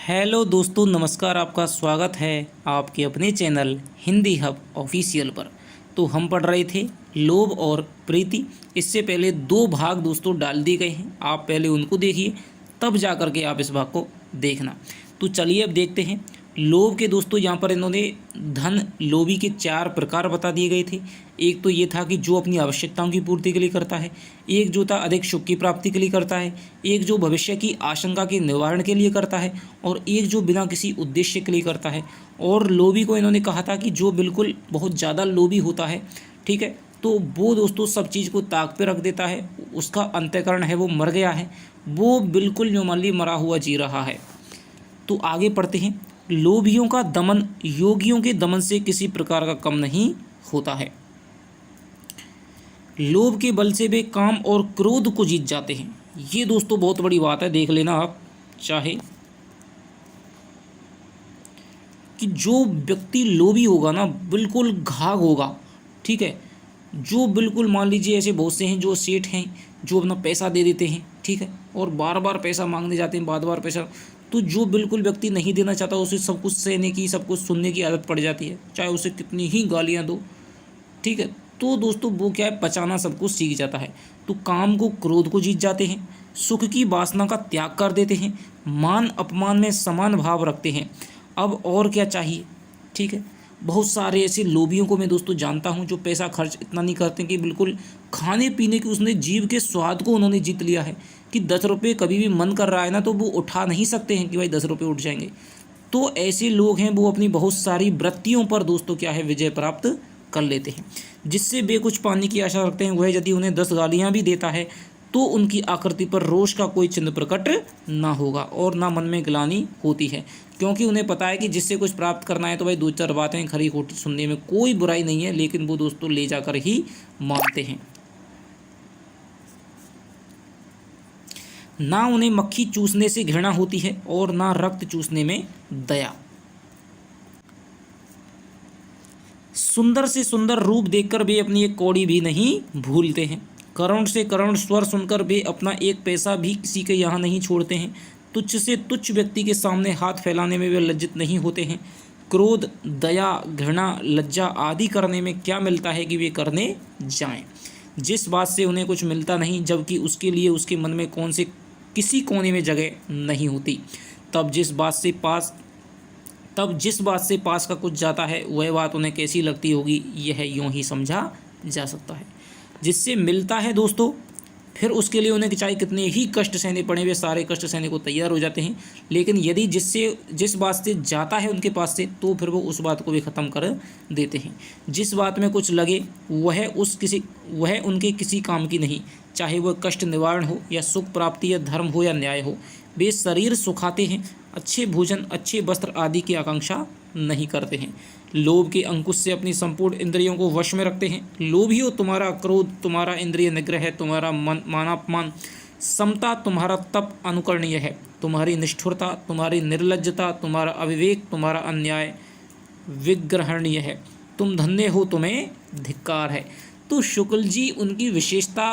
Hello दोस्तों, नमस्कार। आपका स्वागत है आपके अपने चैनल हिंदी हब ऑफिशियल पर। तो हम पढ़ रहे थे लोभ और प्रीति। इससे पहले दो भाग दोस्तों डाल दिए गए हैं, आप पहले उनको देखिए, तब जा कर के आप इस भाग को देखना। तो चलिए अब देखते हैं लोभ के। दोस्तों यहाँ पर इन्होंने धन लोभी के चार प्रकार बता दिए गए थे। एक तो ये था कि जो अपनी आवश्यकताओं की पूर्ति के लिए करता है, एक जो था अधिक सुख की प्राप्ति के लिए करता है, एक जो भविष्य की आशंका के निवारण के लिए करता है, और एक जो बिना किसी उद्देश्य के लिए करता है। और लोभी को इन्होंने कहा था कि जो बिल्कुल बहुत ज़्यादा लोभी होता है, ठीक है, तो वो दोस्तों सब चीज़ को ताक पे रख देता है, उसका अंतःकरण है वो मर गया है, वो बिल्कुल मान ली मरा हुआ जी रहा है। तो आगे पढ़ते हैं। लोभियों का दमन योगियों के दमन से किसी प्रकार का कम नहीं होता है। लोभ के बल से वे काम और क्रोध को जीत जाते हैं। ये दोस्तों बहुत बड़ी बात है, देख लेना आप चाहे कि जो व्यक्ति लोभी होगा ना, बिल्कुल घाघ होगा, ठीक है। जो बिल्कुल मान लीजिए ऐसे बहुत से हैं जो सेठ हैं, जो अपना पैसा दे देते हैं, ठीक है, और बार बार पैसा मांगने जाते हैं, बार बार पैसा। तो जो बिल्कुल व्यक्ति नहीं देना चाहता, उसे सब कुछ सहने की, सब कुछ सुनने की आदत पड़ जाती है, चाहे उसे कितनी ही गालियाँ दो, ठीक है। तो दोस्तों वो क्या है, पचाना सब कुछ सीख जाता है। तो काम को क्रोध को जीत जाते हैं, सुख की वासना का त्याग कर देते हैं, मान अपमान में समान भाव रखते हैं। अब और क्या चाहिए, ठीक है। बहुत सारे ऐसे लोभियों को मैं दोस्तों जानता हूं जो पैसा खर्च इतना नहीं करते कि बिल्कुल खाने पीने की, उसने जीव के स्वाद को उन्होंने जीत लिया है कि 10 रुपये कभी भी मन कर रहा है ना, तो वो उठा नहीं सकते हैं कि भाई 10 रुपये उठ जाएंगे। तो ऐसे लोग हैं, वो अपनी बहुत सारी वृत्तियों पर दोस्तों क्या है, विजय प्राप्त कर लेते हैं। जिससे वे कुछ पाने की आशा रखते हैं, वह यदि उन्हें 10 गालियाँ भी देता है तो उनकी आकृति पर रोष का कोई चिन्ह प्रकट ना होगा और ना मन में ग्लानि होती है, क्योंकि उन्हें पता है कि जिससे कुछ प्राप्त करना है तो भाई दो चार बातें खरी खोटी सुनने में कोई बुराई नहीं है, लेकिन वो दोस्तों ले जाकर ही मानते हैं। ना उन्हें मक्खी चूसने से घृणा होती है और ना रक्त चूसने में दया। सुंदर से सुंदर रूप देखकर वे अपनी एक कौड़ी भी नहीं भूलते हैं। करुण से करुण स्वर सुनकर वे अपना एक पैसा भी किसी के यहाँ नहीं छोड़ते हैं। तुच्छ से तुच्छ व्यक्ति के सामने हाथ फैलाने में वे लज्जित नहीं होते हैं। क्रोध, दया, घृणा, लज्जा आदि करने में क्या मिलता है कि वे करने जाएं। जिस बात से उन्हें कुछ मिलता नहीं, जबकि उसके लिए उसके मन में कौन से किसी कोने में जगह नहीं होती, तब जिस बात से पास का कुछ जाता है, वह बात उन्हें कैसी लगती होगी, यह यूं ही समझा जा सकता है। जिससे मिलता है दोस्तों, फिर उसके लिए उन्हें चाहे कितने ही कष्ट सहने पड़े, वे सारे कष्ट सहने को तैयार हो जाते हैं। लेकिन यदि जिस बात से जाता है उनके पास से, तो फिर वो उस बात को भी ख़त्म कर देते हैं। जिस बात में कुछ लगे वह उनके किसी काम की नहीं, चाहे वह कष्ट निवारण हो या सुख प्राप्ति या धर्म हो या न्याय हो। वे शरीर सुखाते हैं, अच्छे भोजन, अच्छे वस्त्र आदि की आकांक्षा नहीं करते हैं। लोभ के अंकुश से अपनी संपूर्ण इंद्रियों को वश में रखते हैं। लोभियो तुम्हारा क्रोध, तुम्हारा इंद्रिय निग्रह है, तुम्हारा मानापमान, समता तुम्हारा तप अनुकरणीय है, तुम्हारी निष्ठुरता, तुम्हारी निर्लज्जता, तुम्हारा अविवेक, तुम्हारा अन्याय विग्रहणीय है। तुम धन्य हो, तुम्हें धिक्कार है। तो शुक्ल जी उनकी विशेषता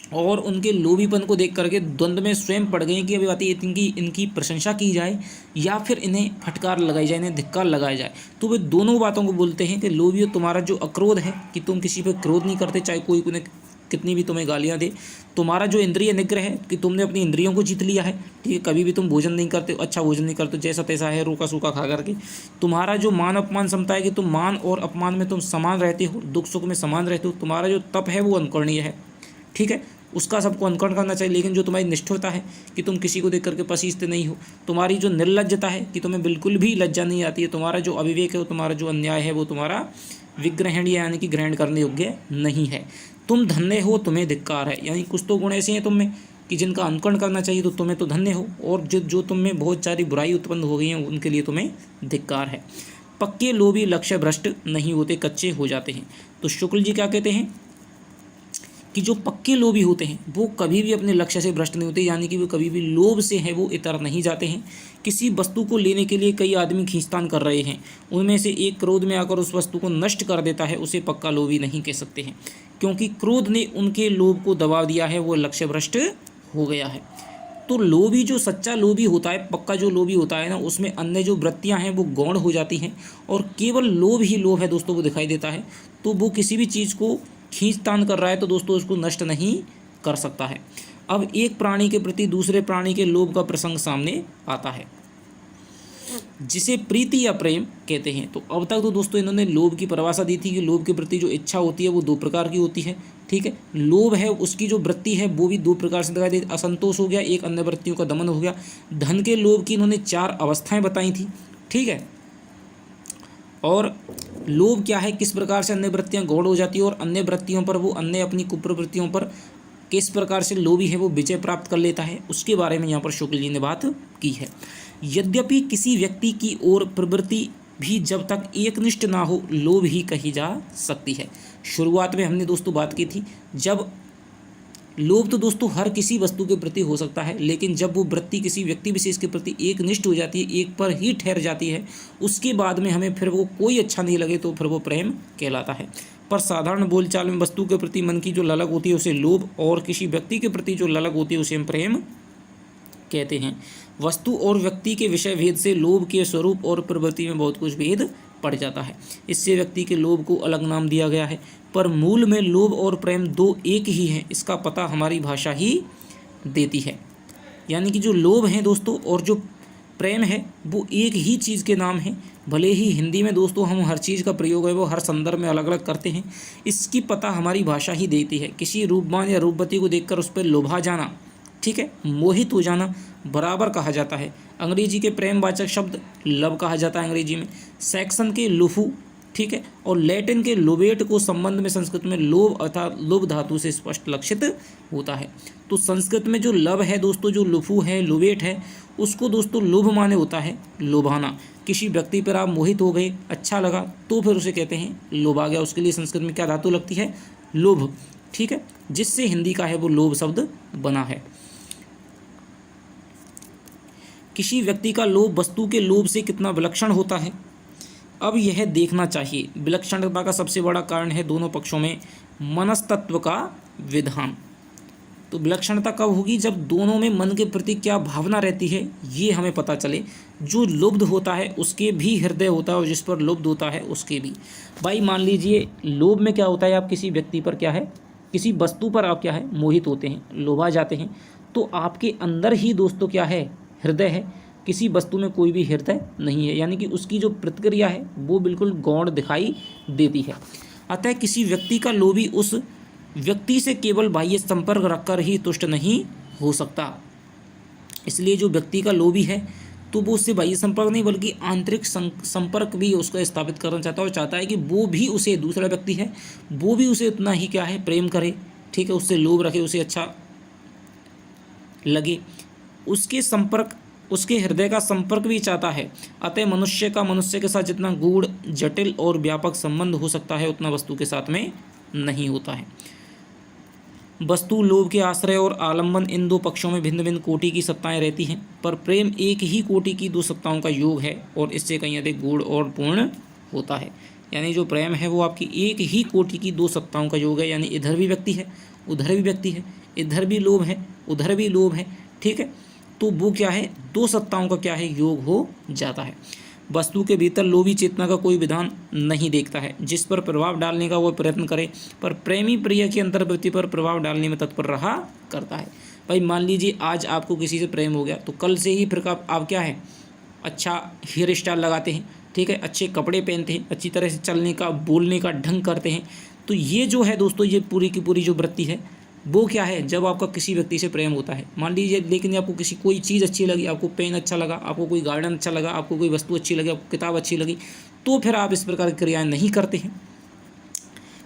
और उनके लोभीपन को देख करके द्वंद्व में स्वयं पड़ गए कि अभी बात इनकी प्रशंसा की जाए या फिर इन्हें फटकार लगाई जाए, इन्हें धिक्कार लगाया जाए। तो वे दोनों बातों को बोलते हैं कि लोभियो तुम्हारा जो अक्रोध है कि तुम किसी पर क्रोध नहीं करते, चाहे कोई उन्हें कितनी भी तुम्हें गालियाँ दे। तुम्हारा जो इंद्रिय निग्रह है कि तुमने अपनी इंद्रियों को जीत लिया है, ठीक है, कभी भी तुम भोजन नहीं करते, अच्छा भोजन नहीं करते, जैसा तैसा है रूखा सूखा खा करके। तुम्हारा जो मान अपमान समता है कि तुम मान और अपमान में तुम समान रहते हो, दुख सुख में समान रहते हो। तुम्हारा जो तप है वो अनुकरणीय है, ठीक है, उसका सबको अनुकरण करना चाहिए। लेकिन जो तुम्हारी निष्ठुरता है कि तुम किसी को देख करके पसीजते नहीं हो, तुम्हारी जो निर्लज्जता है कि तुम्हें बिल्कुल भी लज्जा नहीं आती है, तुम्हारा जो अविवेक है, तुम्हारा जो अन्याय है, वो तुम्हारा विग्रहणीय यानी कि ग्रहण करने योग्य नहीं है। तुम धन्य हो, तुम्हें धिक्कार है। यानी कुछ तो गुण ऐसे हैं तुम में कि जिनका अनुकरण करना चाहिए, तो तुम्हें तो धन्य हो, और जो तुम में बहुत सारी बुराई उत्पन्न हो गई हैं, उनके लिए तुम्हें धिक्कार है। पक्के लोभी लक्ष्य भ्रष्ट नहीं होते, कच्चे हो जाते हैं। तो शुक्ल जी क्या कहते हैं कि जो पक्के लोभी होते हैं वो कभी भी अपने लक्ष्य से भ्रष्ट नहीं होते, यानी कि वो कभी भी लोभ से है वो इतर नहीं जाते हैं। किसी वस्तु को लेने के लिए कई आदमी खींचतान कर रहे हैं, उनमें से एक क्रोध में आकर उस वस्तु को नष्ट कर देता है, उसे पक्का लोभी नहीं कह सकते हैं, क्योंकि क्रोध ने उनके लोभ को दबा दिया है, वो लक्ष्य भ्रष्ट हो गया है। तो लोभी, जो सच्चा लोभी होता है, पक्का जो लोभी होता है ना, उसमें अन्य जो वृत्तियां हैं वो गौण हो जाती हैं और केवल लोभ ही लोभ है दोस्तों वो दिखाई देता है। तो वो किसी भी चीज़ को खींचतान कर रहा है तो दोस्तों उसको नष्ट नहीं कर सकता है। अब एक प्राणी के प्रति दूसरे प्राणी के लोभ का प्रसंग सामने आता है, जिसे प्रीति या प्रेम कहते हैं। तो अब तक तो दोस्तों इन्होंने लोभ की परिभाषा दी थी कि लोभ के प्रति जो इच्छा होती है वो दो प्रकार की होती है, ठीक है। लोभ है उसकी जो वृत्ति है वो भी दो प्रकार से दिखाई देती, असंतोष हो गया, एक अन्य वृत्तियों का दमन हो गया। धन के लोभ की इन्होंने 4 अवस्थाएं बताई थी, ठीक है। और लोभ क्या है, किस प्रकार से अन्य वृत्तियां गौण हो जाती है और अन्य वृत्तियों पर वो अन्य अपनी कुप्रवृत्तियों पर किस प्रकार से लोभी है वो विजय प्राप्त कर लेता है, उसके बारे में यहाँ पर शुक्ल जी ने बात की है। यद्यपि किसी व्यक्ति की ओर प्रवृत्ति भी जब तक एकनिष्ठ ना हो लोभ ही कही जा सकती है। शुरुआत में हमने दोस्तों बात की थी, जब लोभ तो दोस्तों हर किसी वस्तु के प्रति हो सकता है, लेकिन जब वो वृत्ति किसी व्यक्ति विशेष के प्रति एकनिष्ठ हो जाती है, एक पर ही ठहर जाती है, उसके बाद में हमें फिर वो कोई अच्छा नहीं लगे तो फिर वो प्रेम कहलाता है। पर साधारण बोलचाल में वस्तु के प्रति मन की जो ललक होती है उसे लोभ, और किसी व्यक्ति के प्रति जो ललक होती है उसे हम प्रेम कहते हैं। वस्तु और व्यक्ति के विषय भेद से लोभ के स्वरूप और प्रवृत्ति में बहुत कुछ भेद पड़ जाता है, इससे व्यक्ति के लोभ को अलग नाम दिया गया है। पर मूल में लोभ और प्रेम दो एक ही हैं, इसका पता हमारी भाषा ही देती है। यानी कि जो लोभ है दोस्तों और जो प्रेम है वो एक ही चीज़ के नाम है। भले ही हिंदी में दोस्तों हम हर चीज़ का प्रयोग है वो हर संदर्भ में अलग अलग करते हैं, इसकी पता हमारी भाषा ही देती है। किसी रूपवान या रूपवती को देखकर उस पर लोभा जाना, ठीक है, मोहित हो जाना बराबर कहा जाता है। अंग्रेजी के प्रेमवाचक शब्द लव कहा जाता है अंग्रेजी में, सैक्सन के लुफू, ठीक है, और लैटिन के लोबेट को संबंध में संस्कृत में लोभ अर्थात लुभ धातु से स्पष्ट लक्षित होता है। तो संस्कृत में जो लव है दोस्तों, जो लुफू है, लोबेट है, उसको दोस्तों लुभ माने होता है लोभाना। किसी व्यक्ति पर आप मोहित हो गए, अच्छा लगा, तो फिर उसे कहते हैं लोभा गया। उसके लिए संस्कृत में क्या धातु लगती है, लोभ, ठीक है, जिससे हिंदी का है वो लोभ शब्द बना है। किसी व्यक्ति का लोभ वस्तु के लोभ से कितना विलक्षण होता है, अब यह देखना चाहिए। विलक्षणता का सबसे बड़ा कारण है दोनों पक्षों में मनस्तत्व का विधान। तो विलक्षणता कब होगी, जब दोनों में मन के प्रति क्या भावना रहती है ये हमें पता चले। जो लुब्ध होता है उसके भी हृदय होता है और जिस पर लुब्ध होता है उसके भी। भाई मान लीजिए लोभ में क्या होता है, आप किसी व्यक्ति पर क्या है, किसी वस्तु पर आप क्या है मोहित होते हैं, लोभा जाते हैं, तो आपके अंदर ही दोस्तों क्या है, हृदय है। किसी वस्तु में कोई भी हृदय नहीं है, यानी कि उसकी जो प्रतिक्रिया है वो बिल्कुल गौण दिखाई देती है। अतः किसी व्यक्ति का लोभी उस व्यक्ति से केवल बाह्य संपर्क रखकर ही तुष्ट नहीं हो सकता। इसलिए जो व्यक्ति का लोभी है तो वो उससे बाह्य संपर्क नहीं बल्कि आंतरिक संपर्क भी उसका स्थापित करना चाहता है और चाहता है कि वो भी उसे, दूसरा व्यक्ति है वो भी उसे उतना ही क्या है प्रेम करे, ठीक है, उससे लोभ रखे, उसे अच्छा लगे, उसके संपर्क, उसके हृदय का संपर्क भी चाहता है। अतः मनुष्य का मनुष्य के साथ जितना गूढ़, जटिल और व्यापक संबंध हो सकता है उतना वस्तु के साथ में नहीं होता है। वस्तु, लोभ के आश्रय और आलंबन, इन दो पक्षों में भिन्न भिन्न कोटि की सत्ताएं रहती हैं, पर प्रेम एक ही कोटि की दो सत्ताओं का योग है और इससे कहीं अधिक गूढ़ और पूर्ण होता है। यानी जो प्रेम है वो आपकी एक ही कोटि की दो सत्ताओं का योग है, यानी इधर भी व्यक्ति है उधर भी व्यक्ति है, इधर भी लोभ है उधर भी लोभ है, ठीक है, तो वो क्या है, दो सत्ताओं का क्या है, योग हो जाता है। वस्तु के भीतर लोभी चेतना का कोई विधान नहीं देखता है जिस पर प्रभाव डालने का वो प्रयत्न करे, पर प्रेमी प्रिय की अंतर्वृत्ति पर प्रभाव डालने में तत्पर रहा करता है। भाई मान लीजिए आज आपको किसी से प्रेम हो गया तो कल से ही फिर आप क्या है, अच्छा हेयर स्टाइल लगाते हैं, ठीक है, अच्छे कपड़े पहनते हैं, अच्छी तरह से चलने का बोलने का ढंग करते हैं। तो ये जो है दोस्तों, ये पूरी की पूरी जो वृत्ति है वो क्या है, जब आपका किसी व्यक्ति से प्रेम होता है, मान लीजिए लेकिन आपको किसी कोई चीज़ अच्छी लगी, आपको पेन अच्छा लगा, आपको कोई गार्डन अच्छा लगा, आपको कोई वस्तु अच्छी लगी, आपको किताब अच्छी लगी, तो फिर आप इस प्रकार की क्रियाएं नहीं करते हैं।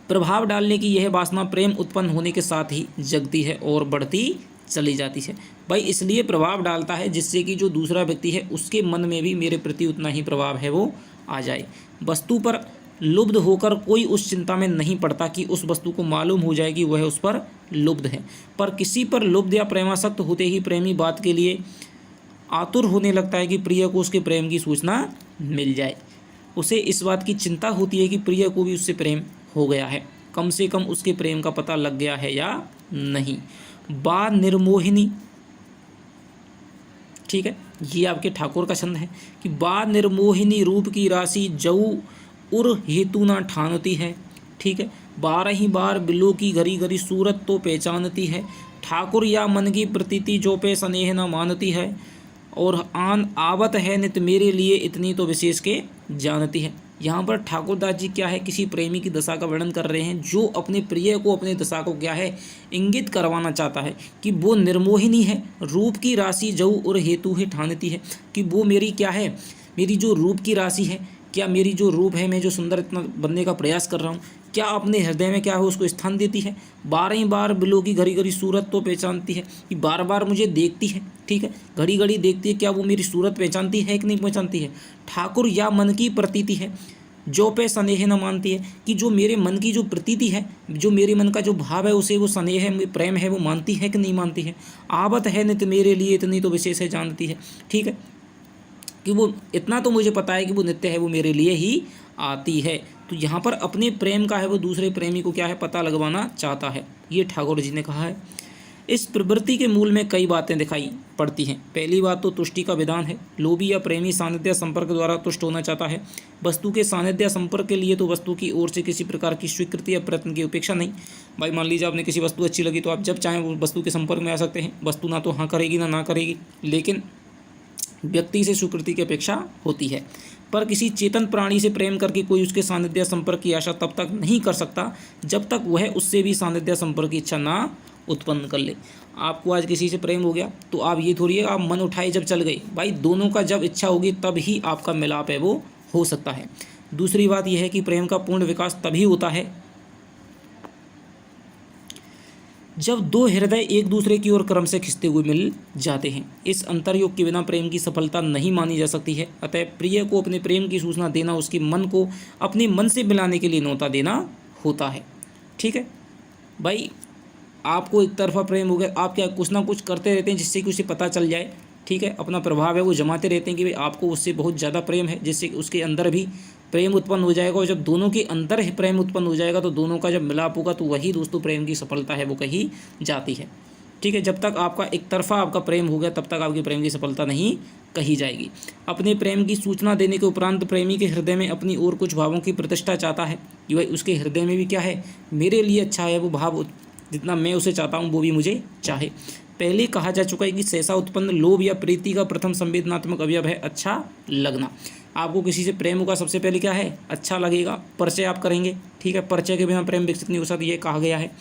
प्रभाव डालने की यह वासना प्रेम उत्पन्न होने के साथ ही जगती है और बढ़ती चली जाती है। भाई इसलिए प्रभाव डालता है जिससे कि जो दूसरा व्यक्ति है उसके मन में भी मेरे प्रति उतना ही प्रभाव है वो आ जाए। वस्तु पर लुब्ध होकर कोई उस चिंता में नहीं पड़ता कि उस वस्तु को मालूम हो जाए कि वह उस पर लुब्ध है, पर किसी पर लुब्ध या प्रेमासक्त होते ही प्रेमी बात के लिए आतुर होने लगता है कि प्रिय को उसके प्रेम की सूचना मिल जाए। उसे इस बात की चिंता होती है कि प्रिय को भी उससे प्रेम हो गया है, कम से कम उसके प्रेम का पता लग गया है या नहीं। बात निर्मोहिनी ठीक है, ये आपके ठाकुर का छंद है कि बा निर्मोहिनी रूप की राशि जऊ उर हेतु ना ठानती है। ठीक है, 12 ही बार बिल्लो की घरी घरी सूरत तो पहचानती है। ठाकुर या मन की प्रतीति जो पे स्नेह न मानती है, और आन आवत है नित मेरे लिए इतनी तो विशेष के जानती है। यहाँ पर ठाकुरदास जी क्या है, किसी प्रेमी की दशा का वर्णन कर रहे हैं जो अपने प्रिय को अपने दशा को क्या है, इंगित करवाना चाहता है कि वो निर्मोहिनी है, रूप की राशि जऊ और हेतु ही ठानती है, कि वो मेरी क्या है, मेरी जो रूप की राशि है, क्या मेरी जो रूप है, मैं जो सुंदर इतना बनने का प्रयास कर रहा हूँ, क्या अपने हृदय में क्या है उसको स्थान देती है। 12 ही बार बिलो की घड़ी घड़ी सूरत तो पहचानती है, कि बार बार मुझे देखती है। ठीक है, घड़ी घड़ी देखती है, क्या वो मेरी सूरत पहचानती है कि नहीं पहचानती है। ठाकुर या मन की प्रतीति है जो पे स्नेह न मानती है, कि जो मेरे मन की जो प्रतीति है, जो मेरे मन का जो भाव है उसे वो स्नेह है, प्रेम है, वो मानती है कि नहीं मानती है। आवत है नित मेरे लिए इतनी तो विशेष है जानती है। ठीक है, कि वो इतना तो मुझे पता है कि वो नित्य है, वो मेरे लिए ही आती है। तो यहाँ पर अपने प्रेम का है वो दूसरे प्रेमी को क्या है, पता लगवाना चाहता है, ये ठाकुर जी ने कहा है। इस प्रवृत्ति के मूल में कई बातें दिखाई पड़ती हैं। पहली बात तो तुष्टि का विधान है। लोभी या प्रेमी सानिध्य संपर्क द्वारा तुष्ट होना चाहता है। वस्तु के सानिध्य संपर्क के लिए तो वस्तु की ओर से किसी प्रकार की स्वीकृति या प्रयत्न की उपेक्षा नहीं। भाई मान लीजिए आपने किसी वस्तु अच्छी लगी तो आप जब चाहें वो वस्तु के संपर्क में आ सकते हैं। वस्तु ना तो हाँ करेगी ना करेगी, लेकिन व्यक्ति से स्वीकृति की अपेक्षा होती है। पर किसी चेतन प्राणी से प्रेम करके कोई उसके सानिध्य संपर्क की आशा तब तक नहीं कर सकता जब तक वह उससे भी सानिध्य संपर्क की इच्छा ना उत्पन्न कर ले। आपको आज किसी से प्रेम हो गया तो आप ये थोड़ी है आप मन उठाए जब चल गए, भाई दोनों का जब इच्छा होगी तब ही आपका मिलाप है वो हो सकता है। दूसरी बात यह है कि प्रेम का पूर्ण विकास तभी होता है जब दो हृदय एक दूसरे की ओर क्रम से खिंचते हुए मिल जाते हैं। इस अंतरयोग के बिना प्रेम की सफलता नहीं मानी जा सकती है। अतः प्रिय को अपने प्रेम की सूचना देना उसके मन को अपने मन से मिलाने के लिए न्योता देना होता है। ठीक है भाई, आपको एक तरफा प्रेम हो गया, आप क्या कुछ ना कुछ करते रहते हैं जिससे कि उसे पता चल जाए। ठीक है, अपना प्रभाव है वो जमाते रहते हैं कि भाई आपको उससे बहुत ज़्यादा प्रेम है, जिससे उसके अंदर भी प्रेम उत्पन्न हो जाएगा। और जब दोनों के अंदर ही प्रेम उत्पन्न हो जाएगा तो दोनों का जब मिलाप होगा तो वही दोस्तों प्रेम की सफलता है वो कही जाती है। ठीक है, जब तक आपका एक तरफा आपका प्रेम हो गया तब तक आपकी प्रेम की सफलता नहीं कही जाएगी। अपने प्रेम की सूचना देने के उपरांत प्रेमी के हृदय में अपनी ओर कुछ भावों की प्रतिष्ठा चाहता है कि भाई उसके हृदय में भी क्या है, मेरे लिए अच्छा है वो भाव, जितना मैं उसे चाहता हूँ वो भी मुझे चाहे। पहले कहा जा चुका है कि सहसा उत्पन्न लोभ या प्रीति का प्रथम संवेदनात्मक अवयव है अच्छा लगना। आपको किसी से प्रेम होगा सबसे पहले क्या है, अच्छा लगेगा। परिचय आप करेंगे, ठीक है, परिचय के बिना प्रेम विकसित नहीं हो सकता, ये कहा गया है।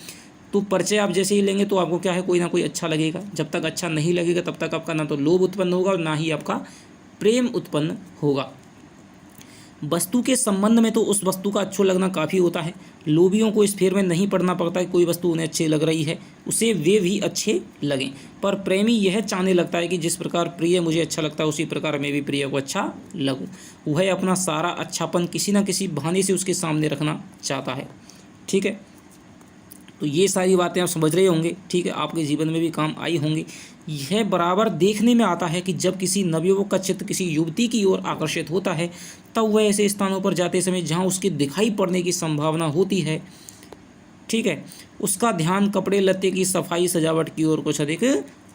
तो परिचय आप जैसे ही लेंगे तो आपको क्या है, कोई ना कोई अच्छा लगेगा। जब तक अच्छा नहीं लगेगा तब तक आपका ना तो लोभ उत्पन्न होगा और ना ही आपका प्रेम उत्पन्न होगा। वस्तु के संबंध में तो उस वस्तु का अच्छा लगना काफ़ी होता है। लोभियों को इस फेर में नहीं पड़ना पड़ता है कोई वस्तु उन्हें अच्छी लग रही है उसे वे भी अच्छे लगें, पर प्रेमी यह चाहने लगता है कि जिस प्रकार प्रिय मुझे अच्छा लगता है उसी प्रकार मैं भी प्रिय को अच्छा लगूं। वह अपना सारा अच्छापन किसी न किसी बहाने से उसके सामने रखना चाहता है। ठीक है, तो ये सारी बातें आप समझ रहे होंगे। ठीक है, आपके जीवन में भी काम आई होंगी। यह बराबर देखने में आता है कि जब किसी नवयुवक का चित्त किसी युवती की ओर आकर्षित होता है तब वह ऐसे स्थानों पर जाते समय जहां उसके दिखाई पड़ने की संभावना होती है, ठीक है, उसका ध्यान कपड़े लत्ते की सफाई सजावट की ओर कुछ अधिक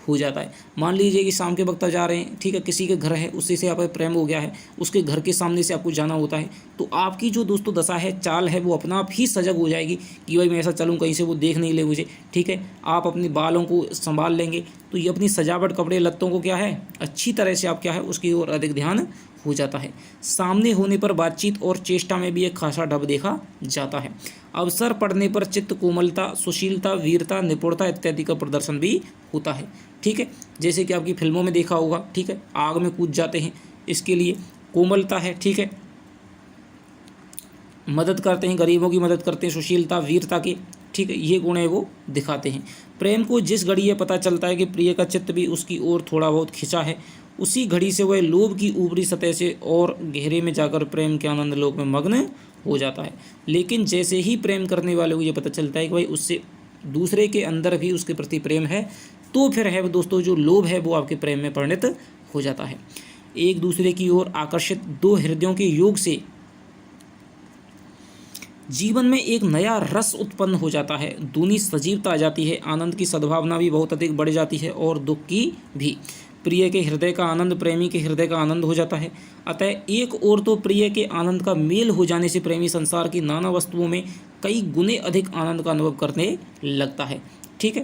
हो जाता है। मान लीजिए कि शाम के वक्त आप जा रहे हैं, ठीक है, किसी के घर है, उसी से आपका प्रेम हो गया है, उसके घर के सामने से आपको जाना होता है, तो आपकी जो दोस्तों दशा है, चाल है, वो अपना आप ही सजग हो जाएगी कि भाई मैं ऐसा चलूँ कहीं से वो देख नहीं ले मुझे। ठीक है, आप अपने बालों को संभाल लेंगे, तो ये अपनी सजावट कपड़े लत्तों को क्या है, अच्छी तरह से आप क्या है उसकी ओर अधिक ध्यान हो जाता है। सामने होने पर बातचीत और चेष्टा में भी एक खासा ढब देखा जाता है। अवसर पड़ने पर चित्त कोमलता, सुशीलता, वीरता, निपुणता इत्यादि का प्रदर्शन भी होता है। ठीक है, जैसे कि आपकी फिल्मों में देखा होगा, ठीक है, आग में कूद जाते हैं, इसके लिए कोमलता है, ठीक है, मदद करते हैं, गरीबों की मदद करते हैं, सुशीलता, वीरता के, ठीक है, ये गुण है वो दिखाते हैं। प्रेम को जिस घड़ी ये पता चलता है कि प्रिय का चित्त भी उसकी ओर थोड़ा बहुत खिंचा है, उसी घड़ी से वह लोभ की ऊपरी सतह से और गहरे में जाकर प्रेम के आनंद लोक में मग्न हो जाता है। लेकिन जैसे ही प्रेम करने वाले को ये पता चलता है कि भाई उससे दूसरे के अंदर भी उसके प्रति प्रेम है, तो फिर है दोस्तों जो लोभ है वो आपके प्रेम में परिणत हो जाता है। एक दूसरे की ओर आकर्षित दो हृदयों के योग से जीवन में एक नया रस उत्पन्न हो जाता है, दूनी सजीवता आ जाती है, आनंद की सद्भावना भी बहुत अधिक बढ़ जाती है और दुख की भी। प्रिय के हृदय का आनंद प्रेमी के हृदय का आनंद हो जाता है। अतः एक और तो प्रिय के आनंद का मेल हो जाने से प्रेमी संसार की नाना वस्तुओं में कई गुने अधिक आनंद का अनुभव करने लगता है। ठीक है,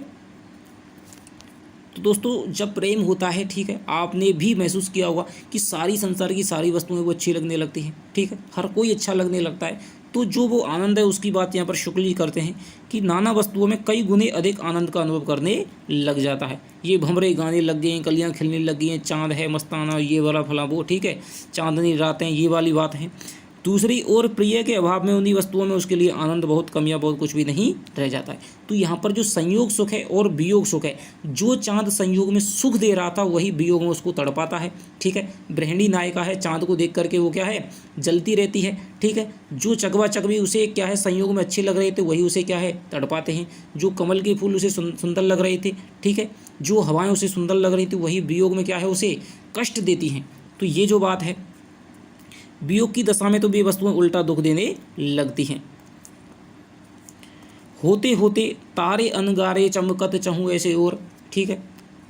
तो दोस्तों जब प्रेम होता है, ठीक है, आपने भी महसूस किया होगा कि सारी संसार की सारी वस्तुएं वो अच्छी लगने लगती हैं। ठीक है, हर कोई अच्छा लगने लगता है। तो जो वो आनंद है उसकी बात यहाँ पर शुक्ल जी करते हैं कि नाना वस्तुओं में कई गुने अधिक आनंद का अनुभव करने लग जाता है। ये भंवरे गाने लग गए हैं, कलियाँ खिलने लग गई हैं, चाँद है मस्ताना, ये वाला फला वो, ठीक है, चांदनी रातें, ये वाली बात है। दूसरी ओर प्रिय के अभाव में उन्हीं वस्तुओं में उसके लिए आनंद बहुत कम या बहुत कुछ भी नहीं रह जाता है। तो यहाँ पर जो संयोग सुख है और वियोग सुख है, जो चाँद संयोग में सुख दे रहा था वही वियोग में उसको तड़पाता है। ठीक है, गृहिणी नायिका है, चाँद को देख करके वो क्या है, जलती रहती है। ठीक है, जो चकवा चकवी उसे क्या है संयोग में अच्छे लग रहे थे वही उसे क्या है तड़पाते हैं। जो कमल के फूल उसे सुंदर लग रहे थे, ठीक है, जो हवाएं उसे सुंदर लग रही थी वही वियोग में क्या है उसे कष्ट देती हैं। तो ये जो बात है, वियोग की दशा में तो वे वस्तुएं उल्टा दुख देने लगती हैं। होते होते तारे अनगारे चमकत चहूँ ऐसे और, ठीक है,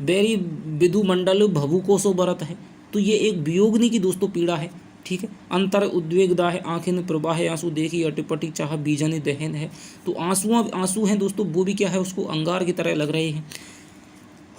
बैरी विधु मंडल भभु को सो बरत है। तो ये एक वियोगनी की दोस्तों पीड़ा है। ठीक है, अंतर उद्वेगदा है, आंखें प्रवाह आंसू देखी अटपटी चाह बीजन दहन है। तो आंसू हैं दोस्तों, वो भी क्या है उसको अंगार की तरह लग रहे हैं।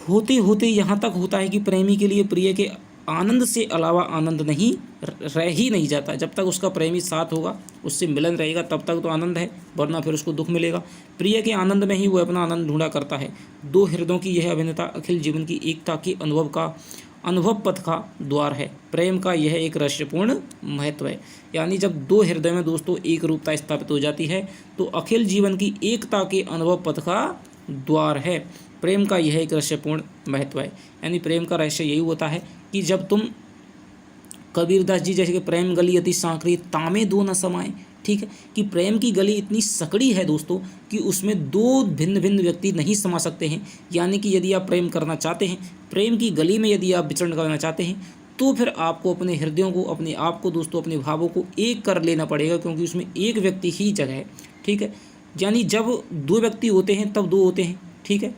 होते होते यहाँ तक होता है कि प्रेमी के लिए प्रिय के आनंद से अलावा आनंद नहीं रह ही नहीं जाता। जब तक उसका प्रेमी साथ होगा, उससे मिलन रहेगा, तब तक तो आनंद है, वरना फिर उसको दुख मिलेगा। प्रिय के आनंद में ही वो अपना आनंद ढूंढा करता है। दो हृदयों की यह अभिन्नता अखिल जीवन की एकता की अनुभव पथ का द्वार है। प्रेम का यह एक रहस्यपूर्ण महत्व है। यानी जब दो हृदय में दोस्तों एक रूपता स्थापित हो जाती है तो अखिल जीवन की एकता के अनुभव पथ का द्वार है। प्रेम का यह एक रहस्यपूर्ण महत्व है। यानी प्रेम का रहस्य यही होता है कि जब तुम, कबीरदास जी जैसे कि प्रेम गली अति सांकरी तामे दो न समाए, ठीक है, कि प्रेम की गली इतनी सकड़ी है दोस्तों कि उसमें दो भिन्न भिन्न व्यक्ति नहीं समा सकते हैं। यानी कि यदि आप प्रेम करना चाहते हैं, प्रेम की गली में यदि आप विचरण करना चाहते हैं, तो फिर आपको अपने हृदयों को, अपने आप को दोस्तों, अपने भावों को एक कर लेना पड़ेगा, क्योंकि उसमें एक व्यक्ति ही जगह है। ठीक है, यानी जब दो व्यक्ति होते हैं तब दो होते हैं। ठीक है,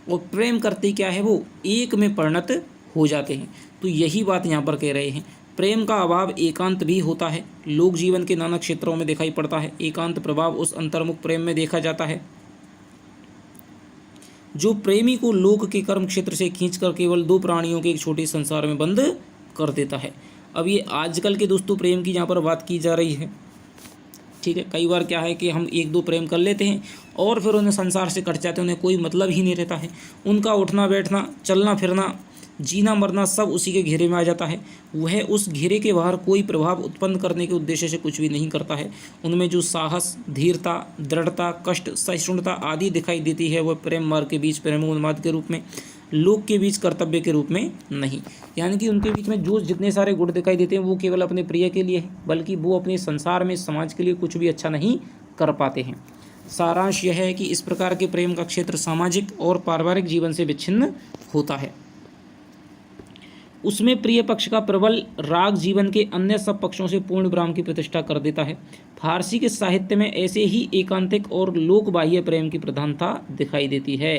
और प्रेम करते क्या है वो एक में परिणत हो जाते हैं। तो यही बात यहाँ पर कह रहे हैं। प्रेम का अभाव एकांत भी होता है, लोक जीवन के नाना क्षेत्रों में दिखाई पड़ता है। एकांत प्रभाव उस अंतर्मुख प्रेम में देखा जाता है जो प्रेमी को लोक के कर्म क्षेत्र से खींचकर केवल दो प्राणियों के एक छोटे संसार में बंद कर देता है। अब ये आजकल के दोस्तों प्रेम की यहाँ पर बात की जा रही है। ठीक है, कई बार क्या है कि हम एक दो प्रेम कर लेते हैं और फिर उन्हें संसार से कट जाते हैं, उन्हें कोई मतलब ही नहीं रहता है। उनका उठना बैठना, चलना फिरना, जीना मरना सब उसी के घेरे में आ जाता है। वह उस घेरे के बाहर कोई प्रभाव उत्पन्न करने के उद्देश्य से कुछ भी नहीं करता है। उनमें जो साहस, धीरता, दृढ़ता, कष्ट, सहिष्णुता आदि दिखाई देती है वह प्रेम मार्ग के बीच प्रेमोन्माद के रूप में, लोक के बीच कर्तव्य के रूप में नहीं। यानी कि उनके बीच में जो जितने सारे गुण दिखाई देते हैं वो केवल अपने प्रिय के लिए है, बल्कि वो अपने संसार में, समाज के लिए कुछ भी अच्छा नहीं कर पाते हैं। सारांश यह है कि इस प्रकार के प्रेम का क्षेत्र सामाजिक और पारिवारिक जीवन से विच्छिन्न होता है। उसमें प्रिय पक्ष का प्रबल राग जीवन के अन्य सब पक्षों से पूर्ण विराम की प्रतिष्ठा कर देता है। फारसी के साहित्य में ऐसे ही एकांतिक और लोकबाह्य प्रेम की प्रधानता दिखाई देती है।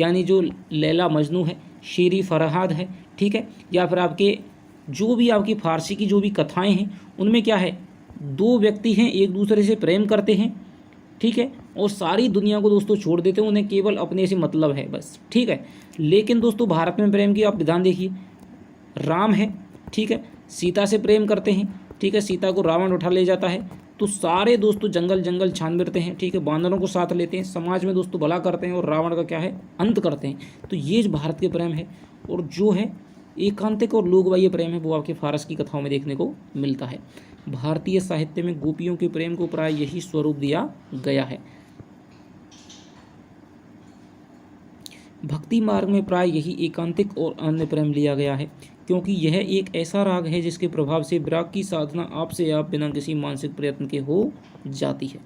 यानी जो लैला मजनू है, शेरी फरहाद है, ठीक है, या फिर आपके जो भी आपकी फारसी की जो भी कथाएं हैं उनमें क्या है, दो व्यक्ति हैं एक दूसरे से प्रेम करते हैं, ठीक है, और सारी दुनिया को दोस्तों छोड़ देते हैं, उन्हें केवल अपने से मतलब है बस। ठीक है, लेकिन दोस्तों भारत में प्रेम की आप विधान देखिए, राम है, ठीक है, सीता से प्रेम करते हैं, ठीक है, सीता को रावण उठा ले जाता है, तो सारे दोस्तों जंगल जंगल छान बिरते हैं, ठीक है, बानरों को साथ लेते हैं, समाज में दोस्तों भला करते हैं और रावण का क्या है अंत करते हैं। तो ये भारत के प्रेम है। और जो है एकांतिक और लोकबाह्य प्रेम है वो आपके फारस की कथाओं में देखने को मिलता है। भारतीय साहित्य में गोपियों के प्रेम को प्राय यही स्वरूप दिया गया है। भक्ति मार्ग में प्राय यही एकांतिक और अन्य प्रेम लिया गया है, क्योंकि यह एक ऐसा राग है जिसके प्रभाव से विराग की साधना आपसे आप बिना किसी मानसिक प्रयत्न के हो जाती है।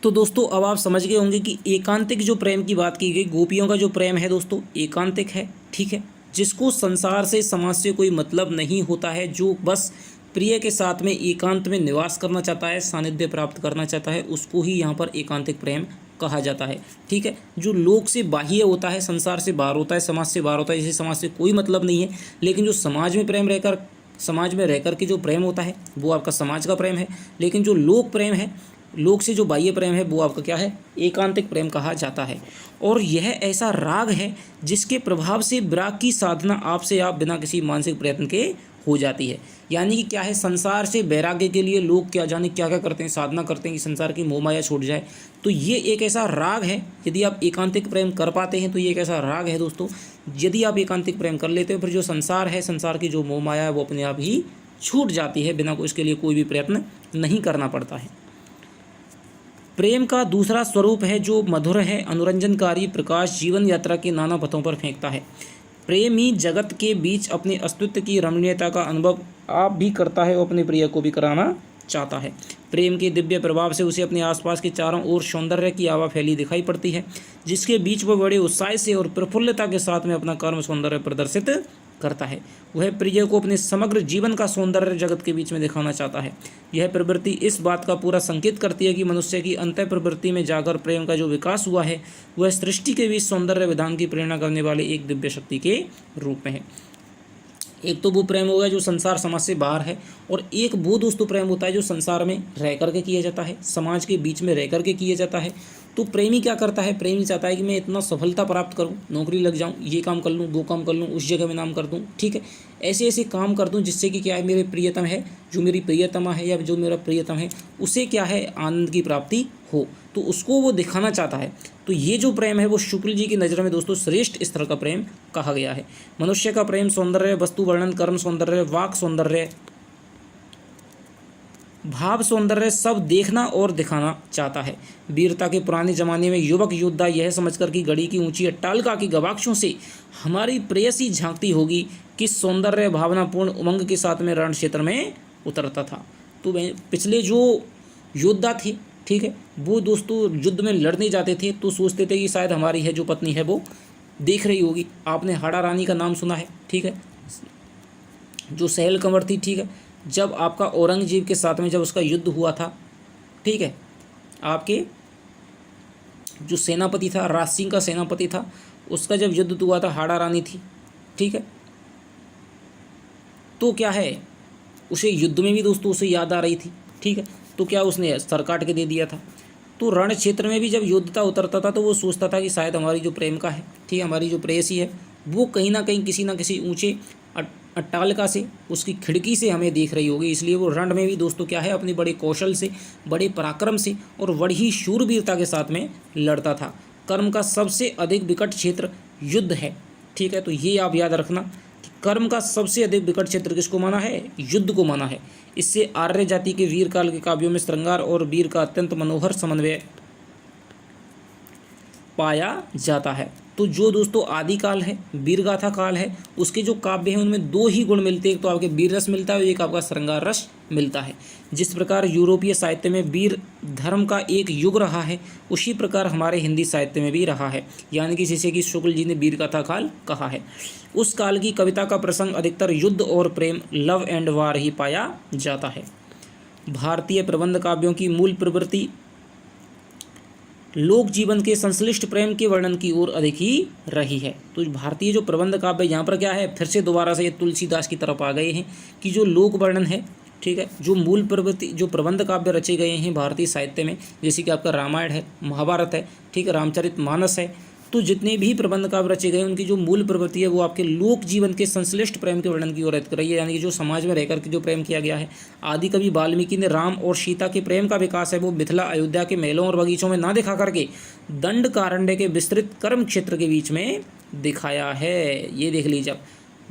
तो दोस्तों अब आप समझ गए होंगे कि एकांतिक जो प्रेम की बात की गई, गोपियों का जो प्रेम है दोस्तों एकांतिक है, ठीक है, जिसको संसार से, समाज से कोई मतलब नहीं होता है, जो बस प्रिय के साथ में एकांत में निवास करना चाहता है, सानिध्य प्राप्त करना चाहता है, उसको ही यहाँ पर एकांतिक प्रेम कहा जाता है। ठीक है, जो लोक से बाह्य होता है, संसार से बाहर होता है, समाज से बाहर होता है, जिसे समाज से कोई मतलब नहीं है, लेकिन जो समाज में रहकर के जो प्रेम होता है वो आपका समाज का प्रेम है। लेकिन जो लोक प्रेम है, लोक से जो बाह्य प्रेम है, वो आपका क्या है, एकांतिक प्रेम कहा जाता है। और यह ऐसा राग है जिसके प्रभाव से विराग की साधना आपसे आप बिना किसी मानसिक प्रयत्न के हो जाती है। यानी कि क्या है, संसार से वैराग्य के लिए लोग क्या जाने क्या क्या करते हैं, साधना करते हैं कि संसार की मोह माया छूट जाए। तो ये एक ऐसा राग है, यदि आप एकांतिक प्रेम कर पाते हैं तो ये एक ऐसा राग है दोस्तों। यदि आप एकांतिक प्रेम कर लेते हो, फिर जो संसार है, संसार की जो मोह माया है, वो अपने आप ही छूट जाती है, बिना इसके लिए कोई भी प्रयत्न नहीं करना पड़ता है। प्रेम का दूसरा स्वरूप है जो मधुर है, अनुरंजनकारी प्रकाश जीवन यात्रा के नाना पथों पर फेंकता है। प्रेमी जगत के बीच अपने अस्तित्व की रमणीयता का अनुभव आप भी करता है और अपने प्रिय को भी कराना चाहता है। प्रेम के दिव्य प्रभाव से उसे अपने आसपास के चारों ओर सौंदर्य की आवा फैली दिखाई पड़ती है, जिसके बीच वह बड़े उत्साह से और प्रफुल्लता के साथ में अपना कर्म सौंदर्य प्रदर्शित करता है। वह प्रिय को अपने समग्र जीवन का सौंदर्य जगत के बीच में दिखाना चाहता है। यह प्रवृत्ति इस बात का पूरा संकेत करती है कि मनुष्य की अंतः प्रवृत्ति में जाकर प्रेम का जो विकास हुआ है, वह सृष्टि के बीच सौंदर्य विधान की प्रेरणा करने वाले एक दिव्य शक्ति के रूप में है। एक तो वो प्रेम हो गया जो संसार समाज से बाहर है, और एक वो दोस्तों प्रेम होता है जो संसार में रह करके किया जाता है, समाज के बीच में रह करके किया जाता है। तो प्रेमी क्या करता है, प्रेमी चाहता है कि मैं इतना सफलता प्राप्त करूं, नौकरी लग जाऊं, ये काम कर लूं, वो काम कर लूं, उस जगह में नाम कर दूं, ठीक है, ऐसे ऐसे काम कर दूं जिससे कि क्या है, मेरे प्रियतम है, जो मेरी प्रियतमा है या जो मेरा प्रियतम है, उसे क्या है, आनंद की प्राप्ति हो, तो उसको वो दिखाना चाहता है। तो ये जो प्रेम है वो शुक्ल जी की नज़र में दोस्तों श्रेष्ठ स्तर का प्रेम कहा गया है। मनुष्य का प्रेम सौंदर्य, वस्तु वर्णन, कर्म सौंदर्य, वाक सौंदर्य, भाव सौंदर्य सब देखना और दिखाना चाहता है। वीरता के पुराने जमाने में युवक योद्धा यह समझकर कि गढ़ी की ऊंची अट्टालिका की गवाक्षों से हमारी प्रेयसी झांकती होगी, किस सौंदर्य भावनापूर्ण उमंग के साथ में रण क्षेत्र में उतरता था। तो पिछले जो योद्धा थे, ठीक है, वो दोस्तों युद्ध में लड़ने जाते थे तो सोचते थे कि शायद हमारी है जो पत्नी है वो देख रही होगी। आपने हाड़ा रानी का नाम सुना है, ठीक है, जो सहल कंवर थी, ठीक है, जब आपका औरंगजेब के साथ में जब उसका युद्ध हुआ था, ठीक है, आपके जो सेनापति था, राज सिंह का सेनापति था, उसका जब युद्ध हुआ था, हाड़ा रानी थी, ठीक है, तो क्या है, उसे युद्ध में भी दोस्तों उसे याद आ रही थी, ठीक है, तो क्या उसने सर काट के दे दिया था। तो रण क्षेत्र में भी जब योद्धा उतरता था तो वो सोचता था कि शायद हमारी जो प्रेम का है, ठीक है, हमारी जो प्रेयसी है वो कहीं ना कहीं किसी ना किसी ऊंचे अट्टालिका से, उसकी खिड़की से हमें देख रही होगी। इसलिए वो रण में भी दोस्तों क्या है, अपने बड़े कौशल से, बड़े पराक्रम से और बड़ी ही शूरवीरता के साथ में लड़ता था। कर्म का सबसे अधिक विकट क्षेत्र युद्ध है, ठीक है, तो ये आप याद रखना कि कर्म का सबसे अधिक विकट क्षेत्र किसको माना है, युद्ध को माना है। इससे आर्य जाति के वीर काल के काव्यों में श्रृंगार और वीर का अत्यंत मनोहर समन्वय पाया जाता है। तो जो दोस्तों आदिकाल है, वीरगाथा काल है, उसके जो काव्य हैं उनमें दो ही गुण मिलते हैं, एक तो आपके वीर रस मिलता है और एक आपका श्रृंगार रस मिलता है। जिस प्रकार यूरोपीय साहित्य में वीर धर्म का एक युग रहा है, उसी प्रकार हमारे हिंदी साहित्य में भी रहा है, यानी कि जिसे कि शुक्ल जी ने वीरगाथा काल कहा है। उस काल की कविता का प्रसंग अधिकतर युद्ध और प्रेम, लव एंड वार ही पाया जाता है। भारतीय प्रबंध काव्यों की मूल प्रवृत्ति लोक जीवन के संश्लिष्ट प्रेम के वर्णन की ओर अधिक ही रही है। तो भारतीय जो प्रबंध काव्य, यहाँ पर क्या है, फिर से दोबारा से ये तुलसीदास की तरफ आ गए हैं कि जो लोक वर्णन है, ठीक है, जो मूल प्रवृत्ति, जो प्रबंध काव्य रचे गए हैं भारतीय साहित्य में, जैसे कि आपका रामायण है, महाभारत है, ठीक है, रामचरितमानस है, तो जितने भी प्रबंध काव्य रचे गए उनकी जो मूल प्रवृत्ति है वो आपके लोक जीवन के संश्लिष्ट प्रेम के वर्णन की ओर अधिक रही है, यानी कि जो समाज में रहकर के जो प्रेम किया गया है। आदि कवि वाल्मीकि ने राम और सीता के प्रेम का विकास है वो मिथिला अयोध्या के महलों और बगीचों में ना दिखा करके दंड कारण्य के विस्तृत कर्म क्षेत्र के बीच में दिखाया है। ये देख लीजिए आप,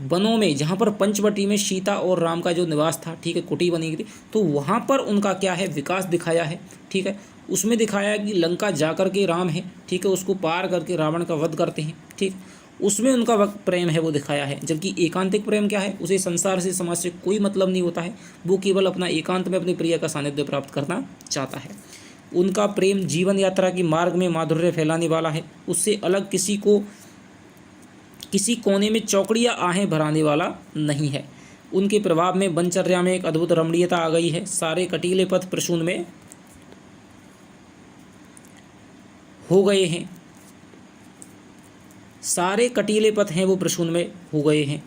वनों में जहाँ पर पंचवटी में सीता और राम का जो निवास था, ठीक है, कुटी बनी थी, तो वहाँ पर उनका क्या है, विकास दिखाया है, ठीक है। उसमें दिखाया कि लंका जाकर के राम है, ठीक है, उसको पार करके रावण का वध करते हैं, ठीक, उसमें उनका प्रेम है वो दिखाया है। जबकि एकांतिक प्रेम क्या है, उसे संसार से, समाज से कोई मतलब नहीं होता है, वो केवल अपना एकांत में अपने प्रिय का सानिध्य प्राप्त करना चाहता है। उनका प्रेम जीवन यात्रा की मार्ग में माधुर्य फैलाने वाला है, उससे अलग किसी कोने में चौकड़ी या आहें भराने वाला नहीं है। उनके प्रभाव में वनचर्या में एक अद्भुत रमणीयता आ गई है। सारे कटीले पथ प्रसून में हो गए हैं, सारे कटीले पथ हैं वो प्रशून हो गए हैं।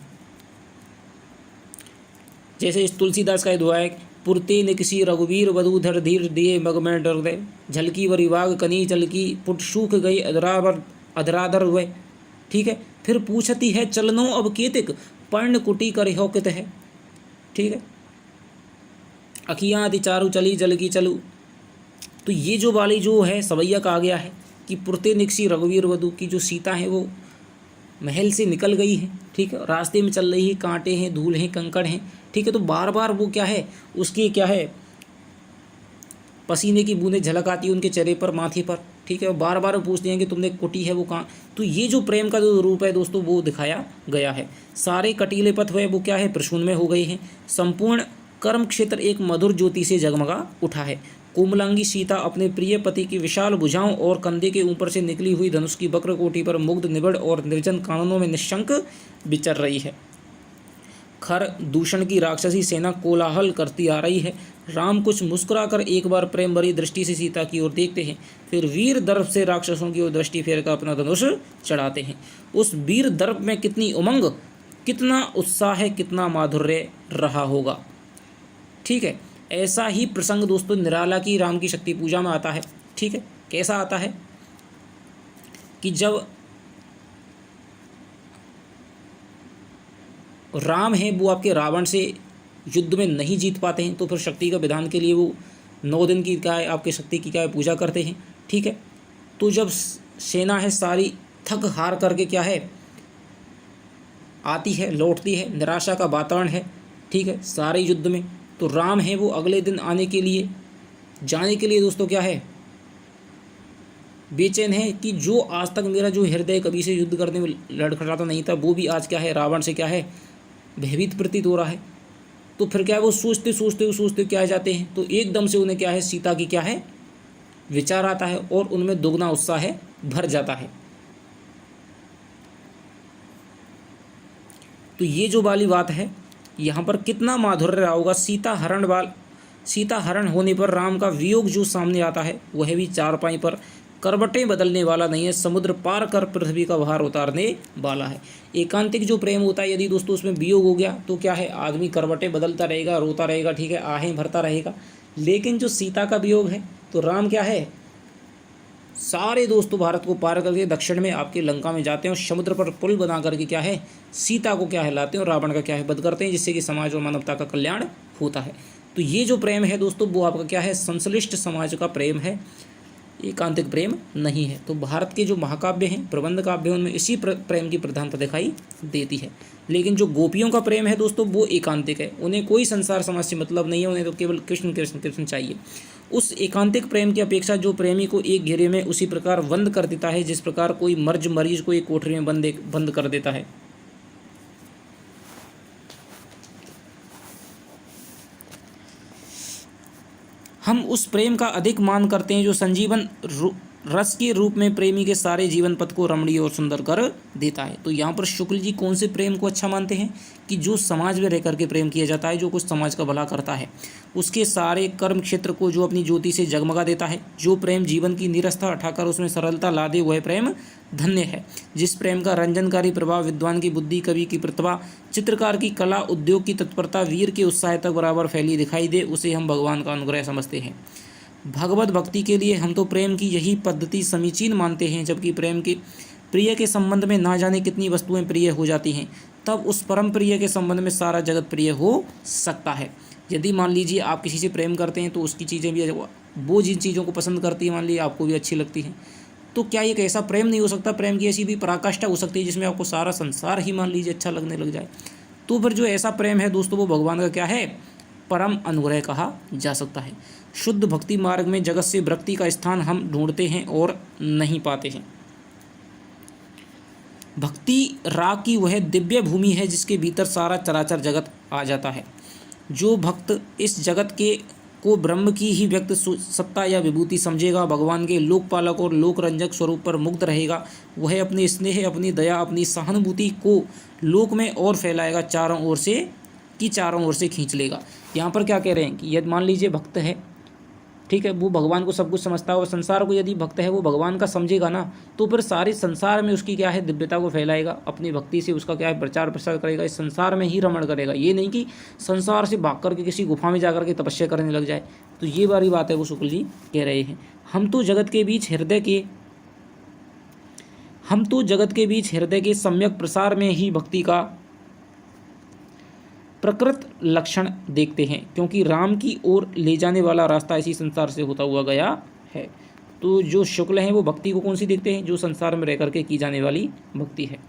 जैसे इस तुलसीदास का ये दुआ है, पुरते निकसी रघुवीर वधूधर धीर दिए मग में डर दे, झलकी व रिवाग कनी चलकी पुट सूख गई अधराधर वे। ठीक है, फिर पूछती है चलनो अब केतिक, पर्ण कुटी कर हो कित है। ठीक है, अखियाँ अति चारू चली जल की चलू। तो ये जो वाली जो है सवैया कहा गया है कि पुरते निकसी रघुवीर वधू की जो सीता है वो महल से निकल गई है। ठीक है, रास्ते में चल रही है, कांटे हैं, धूल हैं, कंकड़ हैं। ठीक है, तो बार बार वो क्या है, उसकी क्या है, पसीने की बूंदें झलक आती है उनके चेहरे पर, माथे पर। ठीक है, बार बार पूछते हैं कि तुमने कुटी है वो कहाँ। तो ये जो प्रेम का जो रूप है दोस्तों वो दिखाया गया है। सारे कटीले पथ हुए वो क्या है, प्रशून में हो गए हैं। संपूर्ण कर्म क्षेत्र एक मधुर ज्योति से जगमगा उठा है। कोमलांगी सीता अपने प्रिय पति की विशाल भुजाओं और कंधे के ऊपर से निकली हुई धनुष की वक्र कोटि पर मुग्ध निबिड़ और निर्जन काननों में निशंक विचर रही है। खर दूषण की राक्षसी सेना कोलाहल करती आ रही है। राम कुछ मुस्कुराकर एक बार प्रेम भरी दृष्टि से सीता की ओर देखते हैं, फिर वीर दर्प से राक्षसों की ओर दृष्टि फेरकर अपना धनुष चढ़ाते हैं। उस वीर दर्प में कितनी उमंग, कितना उत्साह है, कितना माधुर्य रहा होगा। ठीक है, ऐसा ही प्रसंग दोस्तों निराला की राम की शक्ति पूजा में आता है। ठीक है, कैसा आता है कि जब राम है वो आपके रावण से युद्ध में नहीं जीत पाते हैं, तो फिर शक्ति का विधान के लिए वो 9 दिन की क्या है आपके शक्ति की क्या है पूजा करते हैं। ठीक है, तो जब सेना है सारी थक हार करके क्या है आती है, लौटती है, निराशा का वातावरण है। ठीक है, सारे युद्ध में, तो राम है वो अगले दिन जाने के लिए दोस्तों क्या है बेचैन है कि जो आज तक मेरा जो हृदय कभी से युद्ध करने में लड़खड़ाता नहीं था वो भी आज क्या है रावण से क्या है भयभीत प्रतीत हो रहा है। तो फिर क्या है वो सोचते क्या जाते हैं, तो एकदम से उन्हें क्या है सीता की क्या है विचार आता है और उनमें दोगुना उत्साह है भर जाता है। तो ये जो वाली बात है यहाँ पर कितना माधुर्य रहा होगा। सीता हरण होने पर राम का वियोग जो सामने आता है वह भी चारपाई पर करवटें बदलने वाला नहीं है, समुद्र पार कर पृथ्वी का भार उतारने वाला है। एकांतिक जो प्रेम होता है यदि दोस्तों उसमें वियोग हो गया तो क्या है आदमी करवटें बदलता रहेगा, रोता रहेगा, ठीक है, आहें भरता रहेगा। लेकिन जो सीता का वियोग है तो राम क्या है सारे दोस्तों भारत को पार करके दक्षिण में आपके लंका में जाते हैं और समुद्र पर पुल बना करके क्या है सीता को क्या है लाते हैं और रावण का क्या है वध करते हैं, जिससे कि समाज और मानवता का कल्याण होता है। तो ये जो प्रेम है दोस्तों वो आपका क्या है संश्लिष्ट समाज का प्रेम है, एकांतिक प्रेम नहीं है। तो भारत के जो महाकाव्य हैं, प्रबंध काव्य हैं, उनमें इसी प्रेम की प्रधानता दिखाई देती है। लेकिन जो गोपियों का प्रेम है दोस्तों वो एकांतिक है, उन्हें कोई संसार समाज से मतलब नहीं है, उन्हें तो केवल कृष्ण कृष्ण कृष्ण चाहिए। उस एकांतिक प्रेम की अपेक्षा जो प्रेमी को एक घेरे में उसी प्रकार बंद कर देता है जिस प्रकार कोई मरीज को एक कोठरी में बंद कर देता है। हम उस प्रेम का अधिक मान करते हैं जो संजीवन रस के रूप में प्रेमी के सारे जीवन पथ को रमणीय और सुंदर कर देता है। तो यहाँ पर शुक्ल जी कौन से प्रेम को अच्छा मानते हैं कि जो समाज में रह करके प्रेम किया जाता है, जो कुछ समाज का भला करता है, उसके सारे कर्म क्षेत्र को जो अपनी ज्योति से जगमगा देता है। जो प्रेम जीवन की निरस्ता हटाकर उसमें सरलता ला दे वह प्रेम धन्य है। जिस प्रेम का रंजनकारी प्रभाव विद्वान की बुद्धि, कवि की प्रतिभा, चित्रकार की कला, उद्योग की तत्परता, वीर के उत्साह तक बराबर फैली दिखाई दे उसे हम भगवान का अनुग्रह समझते हैं। भगवत भक्ति के लिए हम तो प्रेम की यही पद्धति समीचीन मानते हैं, जबकि प्रेम के प्रिय के संबंध में ना जाने कितनी वस्तुएं प्रिय हो जाती हैं, तब उस परम प्रिय के संबंध में सारा जगत प्रिय हो सकता है। यदि मान लीजिए आप किसी से प्रेम करते हैं तो उसकी चीज़ें भी वो जिन चीज़ों को पसंद करती है मान लीजिए आपको भी अच्छी लगती हैं, तो क्या एक ऐसा प्रेम नहीं हो सकता? प्रेम की ऐसी भी पराकाष्ठा हो सकती है जिसमें आपको सारा संसार ही मान लीजिए अच्छा लगने लग जाए। तो फिर जो ऐसा प्रेम है दोस्तों वो भगवान का क्या है परम अनुग्रह कहा जा सकता है। शुद्ध भक्ति मार्ग में जगत से विरक्ति का स्थान हम ढूंढते हैं और नहीं पाते हैं। भक्ति राग की वह दिव्य भूमि है जिसके भीतर सारा चराचर जगत आ जाता है। जो भक्त इस जगत के को ब्रह्म की ही व्यक्त सत्ता या विभूति समझेगा, भगवान के लोकपालक और लोकरंजक स्वरूप पर मुग्ध रहेगा, वह अपने स्नेह, अपनी दया, अपनी सहानुभूति को लोक में और फैलाएगा, चारों ओर से खींच लेगा। यहाँ पर क्या कह रहे हैं कि यदि मान लीजिए भक्त है, ठीक है, वो भगवान को सब कुछ समझता है और संसार को यदि भक्त है वो भगवान का समझेगा ना, तो फिर सारे संसार में उसकी क्या है दिव्यता को फैलाएगा, अपनी भक्ति से उसका क्या है प्रचार प्रसार करेगा, इस संसार में ही रमण करेगा। ये नहीं कि संसार से भाग करके किसी गुफा में जाकर के तपस्या करने लग जाए। तो ये वाली बात है वो शुक्ल जी कह रहे हैं। हम तो जगत के बीच हृदय के सम्यक प्रसार में ही भक्ति का प्रकृत लक्षण देखते हैं, क्योंकि राम की ओर ले जाने वाला रास्ता इसी संसार से होता हुआ गया है। तो जो शुक्ल हैं वो भक्ति को कौन सी देखते हैं, जो संसार में रह करके की जाने वाली भक्ति है।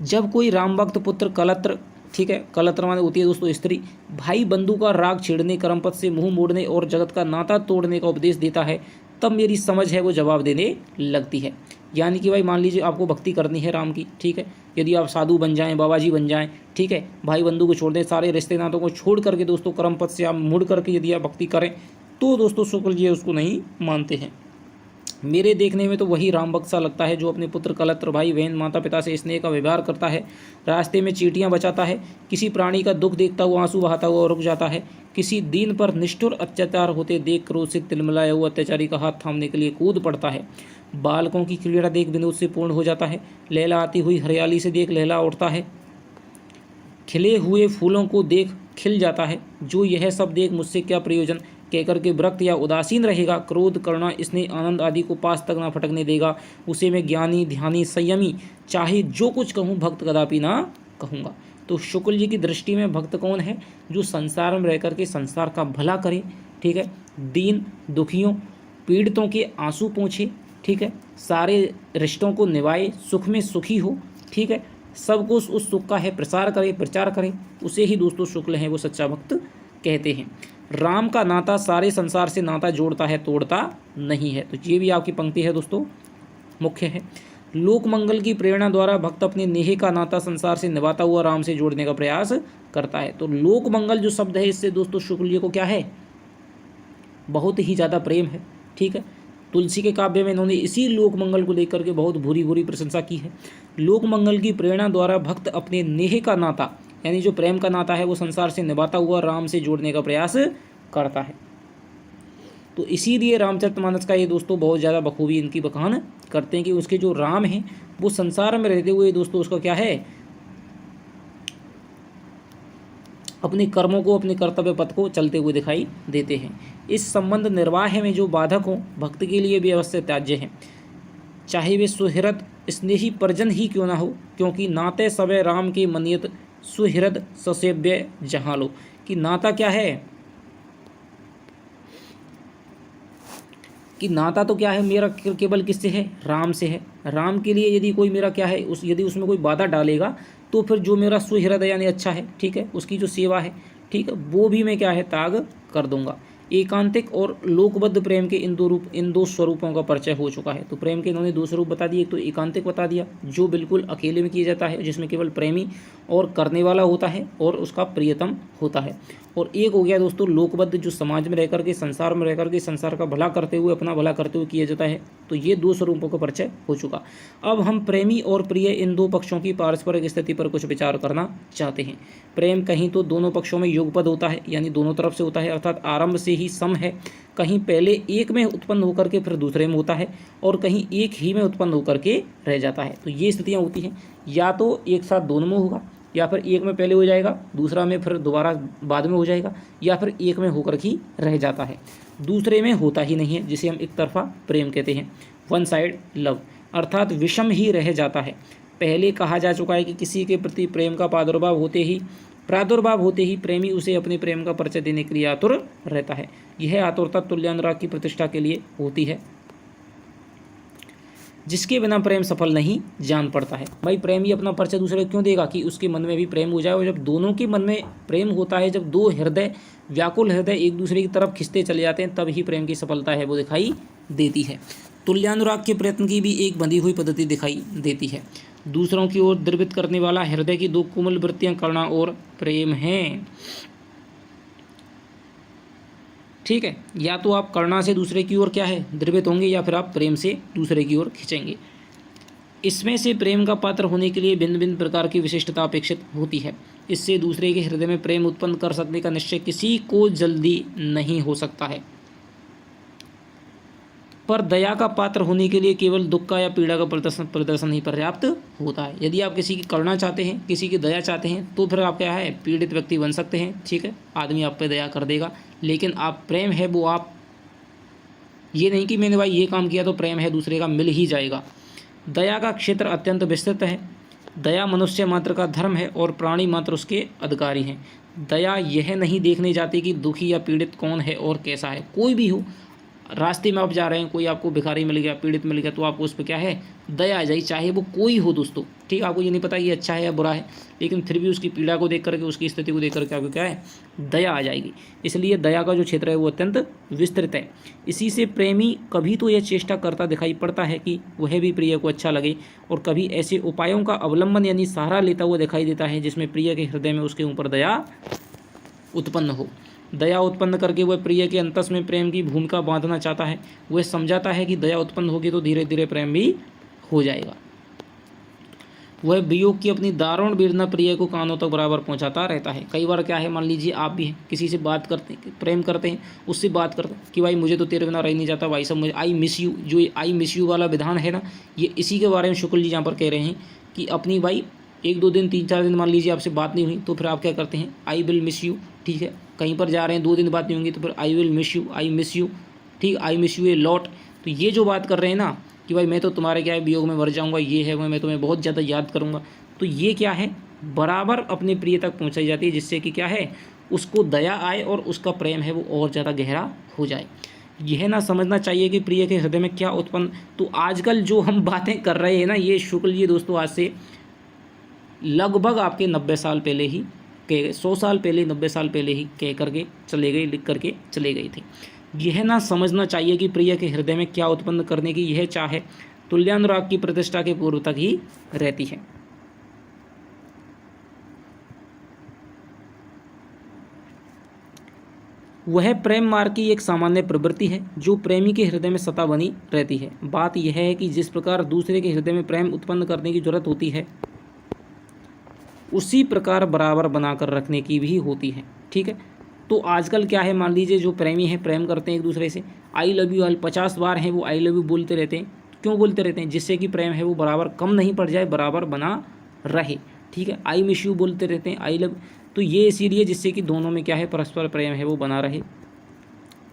जब कोई राम भक्त पुत्र कलत्र, ठीक है, कलत्र माने होती है दोस्तों स्त्री, भाई बंधु का राग छेड़ने, कर्मपथ से मुंह मोड़ने और जगत का नाता तोड़ने का उपदेश देता है, तब मेरी समझ है वो जवाब देने लगती है। यानी कि भाई मान लीजिए आपको भक्ति करनी है राम की, ठीक है, यदि आप साधु बन जाएं, बाबा जी बन जाएं, ठीक है, भाई बंधु को छोड़ दें, सारे रिश्ते नातों को छोड़ करके दोस्तों कर्म पथ से आप मुड़ करके यदि आप भक्ति करें, तो दोस्तों शुक्ल जी उसको नहीं मानते हैं। मेरे देखने में तो वही राम भक्त सा लगता है जो अपने पुत्र कलत्र, भाई बहन, माता पिता से स्नेह का व्यवहार करता है, रास्ते में चींटियां बचाता है, किसी प्राणी का दुख देखता हुआ आंसू बहाता हुआ रुक जाता है, किसी दीन पर निष्ठुर अत्याचार होते देख क्रोधित तिलमिलाए हुआ अत्याचारी का हाथ थामने के लिए कूद पड़ता है, बालकों की क्रीड़ा देख विनोद से पूर्ण हो जाता है, लहला आती हुई हरियाली से देख लहला उठता है, खिले हुए फूलों को देख खिल जाता है, जो यह सब देख मुझसे क्या प्रयोजन कहकर के विरक्त या उदासीन रहेगा, क्रोध, करुणा, स्नेह, आनंद आदि को पास तक ना फटकने देगा, उसे मैं ज्ञानी, ध्यानी, संयमी, चाहे जो कुछ कहूँ भक्त कदापि ना कहूँगा। तो शुक्ल जी की दृष्टि में भक्त कौन है, जो संसार में रह करके संसार का भला करे, ठीक है, दीन दुखियों पीड़ितों के आंसू पोंछे, ठीक है, सारे रिश्तों को निभाए, सुख में सुखी हो, ठीक है, सबको उस सुख का है प्रसार करे, प्रचार करे, उसे ही दोस्तों शुक्ल है वो सच्चा भक्त कहते हैं। राम का नाता सारे संसार से नाता जोड़ता है, तोड़ता नहीं है। तो ये भी आपकी पंक्ति है दोस्तों, मुख्य है। लोक मंगल की प्रेरणा द्वारा भक्त अपने नेह का नाता संसार से निभाता हुआ राम से जोड़ने का प्रयास करता है। तो लोक मंगल जो शब्द है, इससे दोस्तों शुक्ल जी को क्या है, बहुत ही ज़्यादा प्रेम है, ठीक है। तुलसी के काव्य में इन्होंने इसी लोक मंगल को लेकर के बहुत भूरी भूरी प्रशंसा की है। लोक मंगल की प्रेरणा द्वारा भक्त अपने नेह का नाता, यानी जो प्रेम का नाता है, वो संसार से निभाता हुआ राम से जोड़ने का प्रयास करता है। तो इसीलिए रामचरितमानस का ये दोस्तों बहुत ज़्यादा बखूबी इनकी बखान करते हैं कि उसके जो राम हैं वो संसार में रहते हुए दोस्तों उसका क्या है, अपने कर्मों को, अपने कर्तव्य पथ को चलते हुए दिखाई देते हैं। इस संबंध निर्वाह में जो बाधक हो भक्त के लिए भी अवश्य त्याज्य हैं, चाहे वे सुहृद स्नेही परिजन ही क्यों ना हो, क्योंकि नाते सबे राम के मनियत सुहृद ससेव्य जहाँ लो। कि नाता क्या है, कि नाता तो क्या है मेरा केवल किससे है, राम से है। राम के लिए यदि कोई मेरा क्या है यदि उसमें कोई बाधा डालेगा, तो फिर जो मेरा सुहृदय यानी अच्छा है, ठीक है, उसकी जो सेवा है, ठीक है, वो भी मैं क्या है त्याग कर दूंगा। एकांतिक और लोकबद्ध प्रेम के इन दो स्वरूपों का परिचय हो चुका है। तो प्रेम के इन्होंने दो स्वरूप बता दिए, एक तो एकांतिक बता दिया जो बिल्कुल अकेले में किया जाता है, जिसमें केवल प्रेमी और करने वाला होता है और उसका प्रियतम होता है, और एक हो गया दोस्तों लोकबद्ध जो समाज में रह करके, संसार में रह करके संसार का भला करते हुए, अपना भला करते हुए किया जाता है। तो ये दो स्वरूपों का परिचय हो चुका। अब हम प्रेमी और प्रिय इन दो पक्षों की पारस्परिक स्थिति पर कुछ विचार करना चाहते हैं। प्रेम कहीं तो दोनों पक्षों में युगपद होता है, यानी दोनों तरफ से होता है, अर्थात आरंभ से ही सम है, कहीं पहले एक में उत्पन्न होकर के फिर दूसरे में होता है, और कहीं एक ही में उत्पन्न होकर के रह जाता है। तो ये स्थितियाँ होती हैं, या तो एक साथ दोनों में होगा, या फिर एक में पहले हो जाएगा, दूसरा में फिर दोबारा बाद में हो जाएगा, या फिर एक में होकर ही रह जाता है, दूसरे में होता ही नहीं है, जिसे हम एक तरफा प्रेम कहते हैं, वन साइड लव, अर्थात विषम ही रह जाता है। पहले कहा जा चुका है कि किसी के प्रति प्रेम का प्रादुर्भाव होते ही प्रेमी उसे अपने प्रेम का परिचय देने के लिए आतुर रहता है। यह आतुरता तुल्यानुराग की प्रतिष्ठा के लिए होती है, जिसके बिना प्रेम सफल नहीं जान पड़ता है। भाई प्रेमी अपना परिचय दूसरे को क्यों देगा, कि उसके मन में भी प्रेम हो जाए, और जब दोनों के मन में प्रेम होता है, जब दो हृदय, व्याकुल हृदय एक दूसरे की तरफ खिंचते चले जाते हैं, तब ही प्रेम की सफलता है वो दिखाई देती है। तुल्यानुराग के प्रयत्न की भी एक बंधी हुई पद्धति दिखाई देती है। दूसरों की ओर द्रवित करने वाला हृदय की दो कोमल वृत्तियां करुणा और प्रेम हैं, ठीक है। या तो आप करुणा से दूसरे की ओर क्या है द्रवित होंगे, या फिर आप प्रेम से दूसरे की ओर खिंचेंगे। इसमें से प्रेम का पात्र होने के लिए भिन्न भिन्न प्रकार की विशिष्टता अपेक्षित होती है। इससे दूसरे के हृदय में प्रेम उत्पन्न कर सकने का निश्चय किसी को जल्दी नहीं हो सकता है। पर दया का पात्र होने के लिए केवल दुख का या पीड़ा का प्रदर्शन ही पर्याप्त होता है। यदि आप किसी की करुणा चाहते हैं, किसी की दया चाहते हैं, तो फिर आप क्या है, पीड़ित व्यक्ति बन सकते हैं। ठीक है, आदमी आप पे दया कर देगा, लेकिन आप प्रेम है वो आप ये नहीं कि मैंने भाई ये काम किया तो प्रेम है दूसरे का मिल ही जाएगा। दया का क्षेत्र अत्यंत विस्तृत है। दया मनुष्य मात्र का धर्म है और प्राणी मात्र उसके अधिकारी हैं। दया यह नहीं देखने जाती कि दुखी या पीड़ित कौन है और कैसा है। कोई भी हो, रास्ते में आप जा रहे हैं, कोई आपको भिखारी मिल गया, पीड़ित मिल गया, तो आपको उस पर क्या है, दया आ जाएगी, चाहे वो कोई हो दोस्तों। ठीक, आपको ये नहीं पता ये अच्छा है या बुरा है, लेकिन फिर भी उसकी पीड़ा को देख करके, उसकी स्थिति को देख करके आपको क्या है, दया आ जाएगी। इसलिए दया का जो क्षेत्र है वो अत्यंत विस्तृत है। इसी से प्रेमी कभी तो यह चेष्टा करता दिखाई पड़ता है कि वह भी प्रिय को अच्छा लगे, और कभी ऐसे उपायों का अवलंबन यानी सहारा लेता हुआ दिखाई देता है जिसमें प्रिय के हृदय में उसके ऊपर दया उत्पन्न हो। दया उत्पन्न करके वह प्रिय के अंतस में प्रेम की भूमिका बांधना चाहता है। वह समझाता है कि दया उत्पन्न होगी तो धीरे धीरे प्रेम भी हो जाएगा। वह वियोग की अपनी दारुण वेदना प्रिय को कानों तक बराबर पहुंचाता रहता है। कई बार क्या है, मान लीजिए आप भी हैं, किसी से बात करते हैं, प्रेम करते हैं, उससे बात करते हैं कि भाई मुझे तो तेरे बिना रह नहीं जाता भाई, सब मुझे आई मिस यू, जो ये आई मिस यू वाला विधान है ना, ये इसी के बारे में शुक्ल जी यहाँ पर कह रहे हैं कि अपनी भाई 1-2 दिन 3-4 दिन मान लीजिए आपसे बात नहीं हुई, तो फिर आप क्या करते हैं, आई विल मिस यू। ठीक है, कहीं पर जा रहे हैं 2 दिन बात नहीं होंगी तो फिर I will miss you, I miss you. ठीक, I miss you a lot. तो ये जो बात कर रहे हैं ना कि भाई मैं तो तुम्हारे क्या है वियोग में मर जाऊंगा, ये है मैं तुम्हें बहुत ज़्यादा याद करूंगा, तो ये क्या है, बराबर अपने प्रिय तक पहुंचाई जाती है, जिससे कि क्या है, उसको दया आए और उसका प्रेम है वो और ज़्यादा गहरा हो जाए। यह ना समझना चाहिए कि प्रिय के हृदय में क्या उत्पन्न। तो आजकल जो हम बातें कर रहे हैं ना, ये शुक्ल ये दोस्तों आज से लगभग आपके 90 साल पहले ही 100 साल पहले 90 साल पहले ही कह करके चले गए, लिख करके चले गए थे। यह ना समझना चाहिए कि प्रिय के हृदय में क्या उत्पन्न करने की यह चाह तुल्यानुराग की प्रतिष्ठा के पूर्व तक ही रहती है। वह प्रेम मार्ग की एक सामान्य प्रवृत्ति है जो प्रेमी के हृदय में सता बनी रहती है। बात यह है कि जिस प्रकार दूसरे के हृदय में प्रेम उत्पन्न करने की जरूरत होती है, उसी प्रकार बराबर बनाकर रखने की भी होती है। ठीक है, तो आजकल क्या है, मान लीजिए जो प्रेमी हैं प्रेम करते हैं एक दूसरे से, आई लव यू 50 बार हैं वो आई लव यू बोलते रहते हैं। क्यों बोलते रहते हैं, जिससे कि प्रेम है वो बराबर कम नहीं पड़ जाए, बराबर बना रहे। ठीक है, आई मिस यू बोलते रहते हैं, आई लव, तो ये इसीलिए जिससे कि दोनों में क्या है, परस्पर प्रेम है वो बना रहे,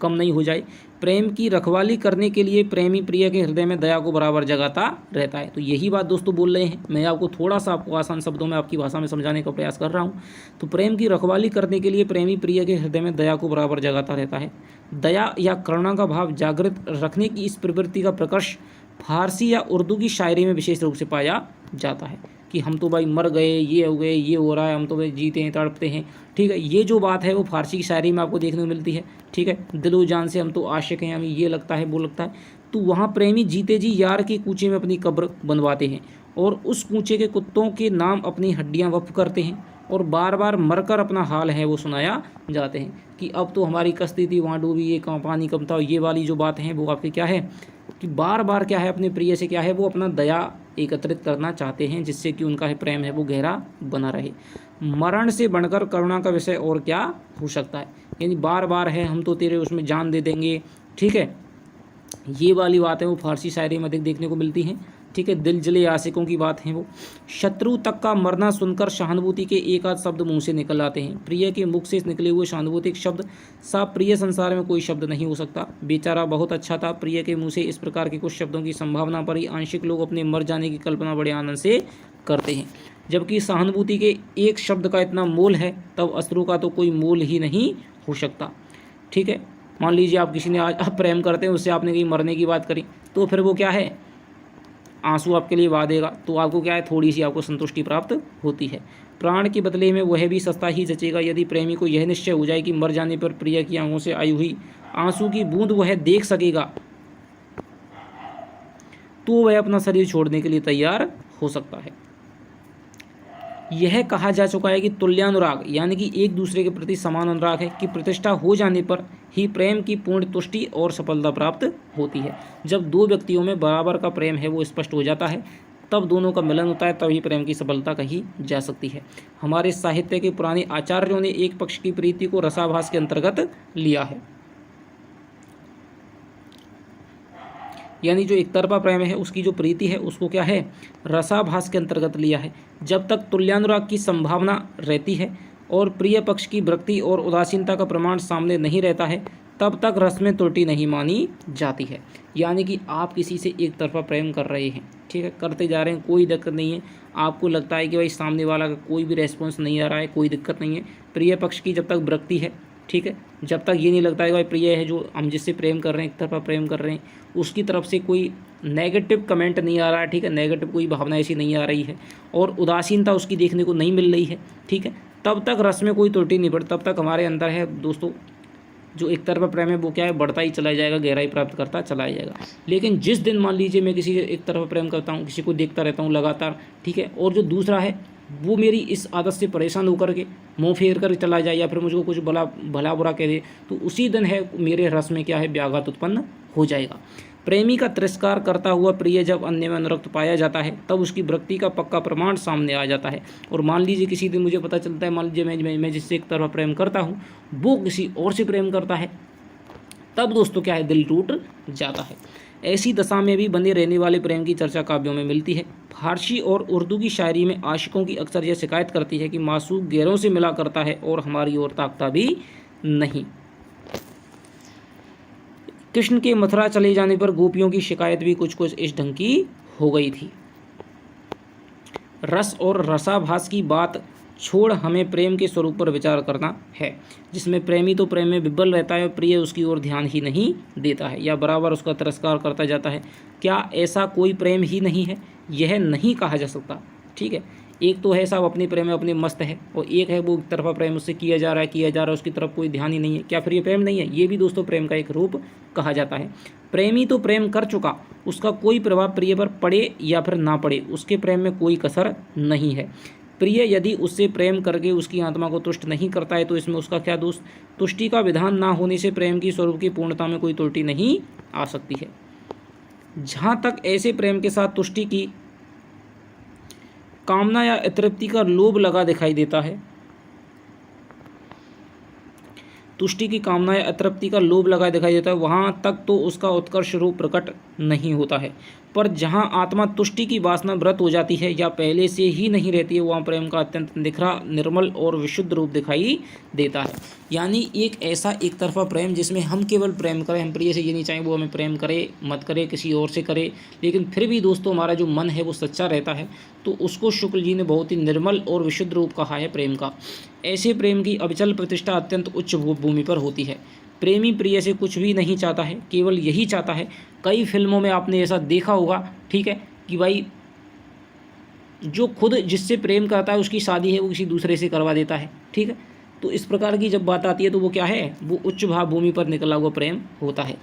कम नहीं हो जाए। प्रेम की रखवाली करने के लिए प्रेमी प्रिय के हृदय में दया को बराबर जगाता रहता है। तो यही बात दोस्तों बोल रहे हैं, मैं आपको थोड़ा सा आपको आसान शब्दों में आपकी भाषा में समझाने का प्रयास कर रहा हूँ। तो प्रेम की रखवाली करने के लिए प्रेमी प्रिय के हृदय में दया को बराबर जगाता रहता है। दया या करुणा का भाव जागृत रखने की इस प्रवृत्ति का प्रकर्ष फारसी या उर्दू की शायरी में विशेष रूप से पाया जाता है कि हम तो भाई मर गए, ये हो गए, ये हो रहा है, हम तो भाई जीते हैं, तड़पते हैं। ठीक है, ये जो बात है वो फारसी की शायरी में आपको देखने को मिलती है। ठीक है, दिलो जान से हम तो आशिक हैं, हमें ये लगता है वो लगता है। तो वहाँ प्रेमी जीते जी यार के कूचे में अपनी कब्र बनवाते हैं और उस कूचे के कुत्तों के नाम अपनी हड्डियाँ वफ करते हैं और बार बार मरकर अपना हाल है वो सुनाया जाते हैं कि अब तो हमारी कश्ती थी वहाँ डूबी, ये कहाँ पानी कम था। ये वाली जो बात है वो आपकी क्या है कि बार बार क्या है, अपने प्रिय से क्या है वो अपना दया एकत्रित करना चाहते हैं, जिससे कि उनका है प्रेम है वो गहरा बना रहे। मरण से बढ़कर करुणा का विषय और क्या हो सकता है, यानी बार बार है हम तो तेरे उसमें जान दे देंगे। ठीक है, ये वाली बातें वो फारसी शायरी में अधिक देखने को मिलती हैं। ठीक है, दिल जले आशिकों की बात है वो। शत्रु तक का मरना सुनकर सहानुभूति के एक आध शब्द मुंह से निकल आते हैं। प्रिय के मुख से निकले हुए सहानुभूतिक शब्द सा प्रिय संसार में कोई शब्द नहीं हो सकता। बेचारा बहुत अच्छा था, प्रिय के मुंह से इस प्रकार के कुछ शब्दों की संभावना पर ही आंशिक लोग अपने मर जाने की कल्पना बड़े आनंद से करते हैं। जबकि सहानुभूति के एक शब्द का इतना मोल है, तब अश्रु का तो कोई मोल ही नहीं हो सकता। ठीक है, मान लीजिए आप किसी ने आज आप प्रेम करते हैं, उससे आपने कहीं मरने की बात करी, तो फिर वो क्या है, आंसू आपके लिए बहा देगा, तो आपको क्या है, थोड़ी सी आपको संतुष्टि प्राप्त होती है। प्राण के बदले में वह भी सस्ता ही जचेगा यदि प्रेमी को यह निश्चय हो जाए कि मर जाने पर प्रिय की आंखों से आई हुई आंसू की बूंद वह देख सकेगा, तो वह अपना शरीर छोड़ने के लिए तैयार हो सकता है। यह कहा जा चुका है कि तुल्यानुराग यानी कि एक दूसरे के प्रति समान अनुराग है कि प्रतिष्ठा हो जाने पर ही प्रेम की पूर्ण तुष्टि और सफलता प्राप्त होती है। जब दो व्यक्तियों में बराबर का प्रेम है वो स्पष्ट हो जाता है, तब दोनों का मिलन होता है, तभी प्रेम की सफलता कही जा सकती है। हमारे साहित्य के पुराने आचार्यों ने एक पक्ष की प्रीति को रसाभास के अंतर्गत लिया है, यानी जो एक तरफा प्रेम है उसकी जो प्रीति है उसको क्या है, रसाभास के अंतर्गत लिया है। जब तक तुल्यानुराग की संभावना रहती है और प्रिय पक्ष की विरक्ति और उदासीनता का प्रमाण सामने नहीं रहता है, तब तक रस में त्रुटि नहीं मानी जाती है। यानी कि आप किसी से एक तरफा प्रेम कर रहे हैं, ठीक है, करते जा रहे हैं, कोई दिक्कत नहीं है, आपको लगता है कि भाई सामने वाला का कोई भी रेस्पॉन्स नहीं आ रहा है, कोई दिक्कत नहीं है, प्रिय पक्ष की जब तक विरक्ति है, ठीक है, जब तक ये नहीं लगता है कि भाई प्रिय है जो हम जिससे प्रेम कर रहे हैं, एक तरफा प्रेम कर रहे हैं, उसकी तरफ से कोई नेगेटिव कमेंट नहीं आ रहा है, ठीक है, नेगेटिव कोई भावना ऐसी नहीं आ रही है और उदासीनता उसकी देखने को नहीं मिल रही है, ठीक है, तब तक रस में कोई त्रुटि नहीं पड़ती, तब तक हमारे अंदर है दोस्तों जो एक तरफा प्रेम है वो क्या है, बढ़ता ही चला जाएगा, गहराई प्राप्त करता चला जाएगा। लेकिन जिस दिन मान लीजिए मैं किसी से एक तरफा प्रेम करता हूँ, किसी को देखता रहता हूँ लगातार, ठीक है, और जो दूसरा है वो मेरी इस आदत से परेशान होकर के मुँह फेर कर चला जाए या फिर मुझको कुछ भला बुरा कह दे, तो उसी दिन है मेरे रस में क्या है, व्याघात उत्पन्न हो जाएगा। प्रेमी का तिरस्कार करता हुआ प्रिय जब अन्य में अनुरक्त पाया जाता है, तब उसकी विरक्ति का पक्का प्रमाण सामने आ जाता है। और मान लीजिए किसी दिन मुझे पता चलता है, मान लीजिए मैं जिससे एक तरफा प्रेम करता हूँ वो किसी और से प्रेम करता है, तब दोस्तों क्या है, दिल टूट जाता है। ऐसी दशा में भी बने रहने वाले प्रेम की चर्चा काव्यों में मिलती है। फारसी और उर्दू की शायरी में आशिकों की अक्सर यह शिकायत करती है कि मासूक गैरों से मिला करता है और हमारी ओर ताकता भी नहीं। कृष्ण के मथुरा चले जाने पर गोपियों की शिकायत भी कुछ कुछ इस ढंग की हो गई थी। रस और रसाभास की बात छोड़ हमें प्रेम के स्वरूप पर विचार करना है, जिसमें प्रेमी तो प्रेम में विब्बल रहता है और प्रिय उसकी ओर ध्यान ही नहीं देता है या बराबर उसका तिरस्कार करता जाता है। क्या ऐसा कोई प्रेम ही नहीं है? यह नहीं कहा जा सकता, ठीक है। एक तो है साहब अपने प्रेम में अपने मस्त है, और एक है वो एक तरफा प्रेम उससे किया जा रहा है, उसकी तरफ कोई ध्यान ही नहीं है। क्या फिर ये प्रेम नहीं है? ये भी दोस्तों प्रेम का एक रूप कहा जाता है। प्रेमी तो प्रेम कर चुका, उसका कोई प्रभाव प्रिय पर पड़े या फिर ना पड़े, उसके प्रेम में कोई कसर नहीं है। प्रिय यदि उससे प्रेम करके उसकी आत्मा को तुष्ट नहीं करता है तो इसमें उसका क्या दोष? तुष्टि का विधान ना होने से प्रेम की स्वरूप की पूर्णता में कोई त्रुटि नहीं आ सकती है। जहाँ तक ऐसे प्रेम के साथ तुष्टि की कामना या अतृप्ति का लोभ लगा दिखाई देता है, तुष्टि की कामना या अतृप्ति का लोभ लगा दिखाई देता है, वहाँ तक तो उसका उत्कर्ष रूप प्रकट नहीं होता है। पर जहाँ आत्मा तुष्टि की वासना व्रत हो जाती है या पहले से ही नहीं रहती है, वहाँ प्रेम का अत्यंत निखरा, निर्मल और विशुद्ध रूप दिखाई देता है। यानी एक ऐसा एक तरफा प्रेम जिसमें हम केवल प्रेम करें, हम प्रिय से ये नहीं चाहें वो हमें प्रेम करे मत करे, किसी और से करे, लेकिन फिर भी दोस्तों हमारा जो मन है वो सच्चा रहता है, तो उसको शुक्ल जी ने बहुत ही निर्मल और विशुद्ध रूप कहा है प्रेम का। ऐसे प्रेम की अविचल प्रतिष्ठा अत्यंत उच्च भूमि पर होती है। प्रेमी प्रिय से कुछ भी नहीं चाहता है, केवल यही चाहता है। कई फिल्मों में आपने ऐसा देखा होगा, ठीक है, कि भाई जो खुद जिससे प्रेम करता है उसकी शादी है वो किसी दूसरे से करवा देता है, ठीक है। तो इस प्रकार की जब बात आती है तो वो क्या है, वो उच्च भाव भूमि पर निकला हुआ प्रेम होता है।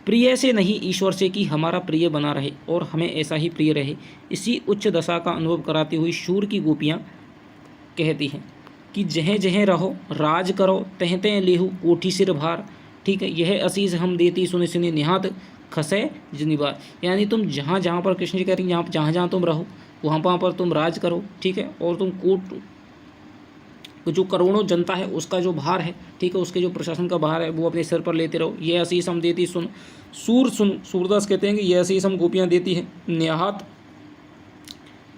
प्रिय से नहीं, ईश्वर से कि हमारा प्रिय बना रहे और हमें ऐसा ही प्रिय रहे। इसी उच्च दशा का अनुभव कराती हुई शूर की गोपियाँ कहती हैं कि जहें जहें रहो राज करो, तह तह लेहु कोठी सिर भार, ठीक है, यह असीस हम देती सुने सुने निहात खसे जनिबार। यानी तुम जहाँ जहाँ पर, कृष्ण जी कह रही हैं, जहाँ जहाँ तुम रहो वहाँ पर तुम राज करो, ठीक है, और तुम कोट जो करोड़ों जनता है उसका जो भार है, ठीक है, उसके जो प्रशासन का भार है वो अपने सिर पर लेते रहो। ये आशीष हम देती सूरदास कहते हैं कि ये आशीष हम गोपियाँ देती हैं निहात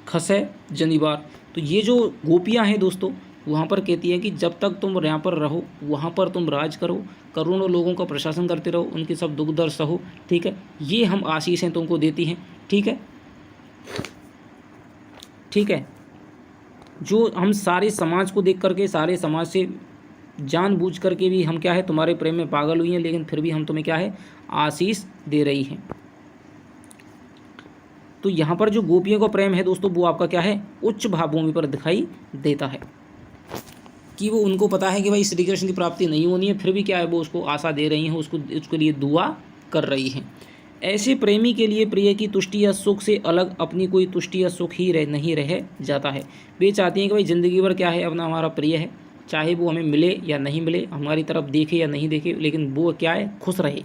खसे जनिबार। तो ये जो गोपियाँ हैं दोस्तों वहाँ पर कहती हैं कि जब तक तुम यहाँ पर रहो वहाँ पर तुम राज करो, करोड़ों लोगों का प्रशासन करते रहो, उनके सब दुख दर्द सहो, ठीक है, ये हम आशीषें तुमको देती हैं, ठीक है, ठीक है। जो हम सारे समाज को देख करके, सारे समाज से जानबूझ करके भी हम क्या है तुम्हारे प्रेम में पागल हुई हैं, लेकिन फिर भी हम तुम्हें क्या है आशीष दे रही हैं। तो यहाँ पर जो गोपियों का प्रेम है दोस्तों वो आपका क्या है उच्च भावभूमि पर दिखाई देता है कि वो उनको पता है कि भाई श्री कृष्ण की प्राप्ति नहीं होनी है, फिर भी क्या है वो उसको आशा दे रही हैं, उसके लिए दुआ कर रही हैं। ऐसे प्रेमी के लिए प्रिय की तुष्टि या सुख से अलग अपनी कोई तुष्टि या सुख ही नहीं रह जाता है। वे चाहती हैं कि भाई ज़िंदगी भर क्या है अपना हमारा प्रिय है, चाहे वो हमें मिले या नहीं मिले, हमारी तरफ देखे या नहीं देखे, लेकिन वो क्या है खुश रहे।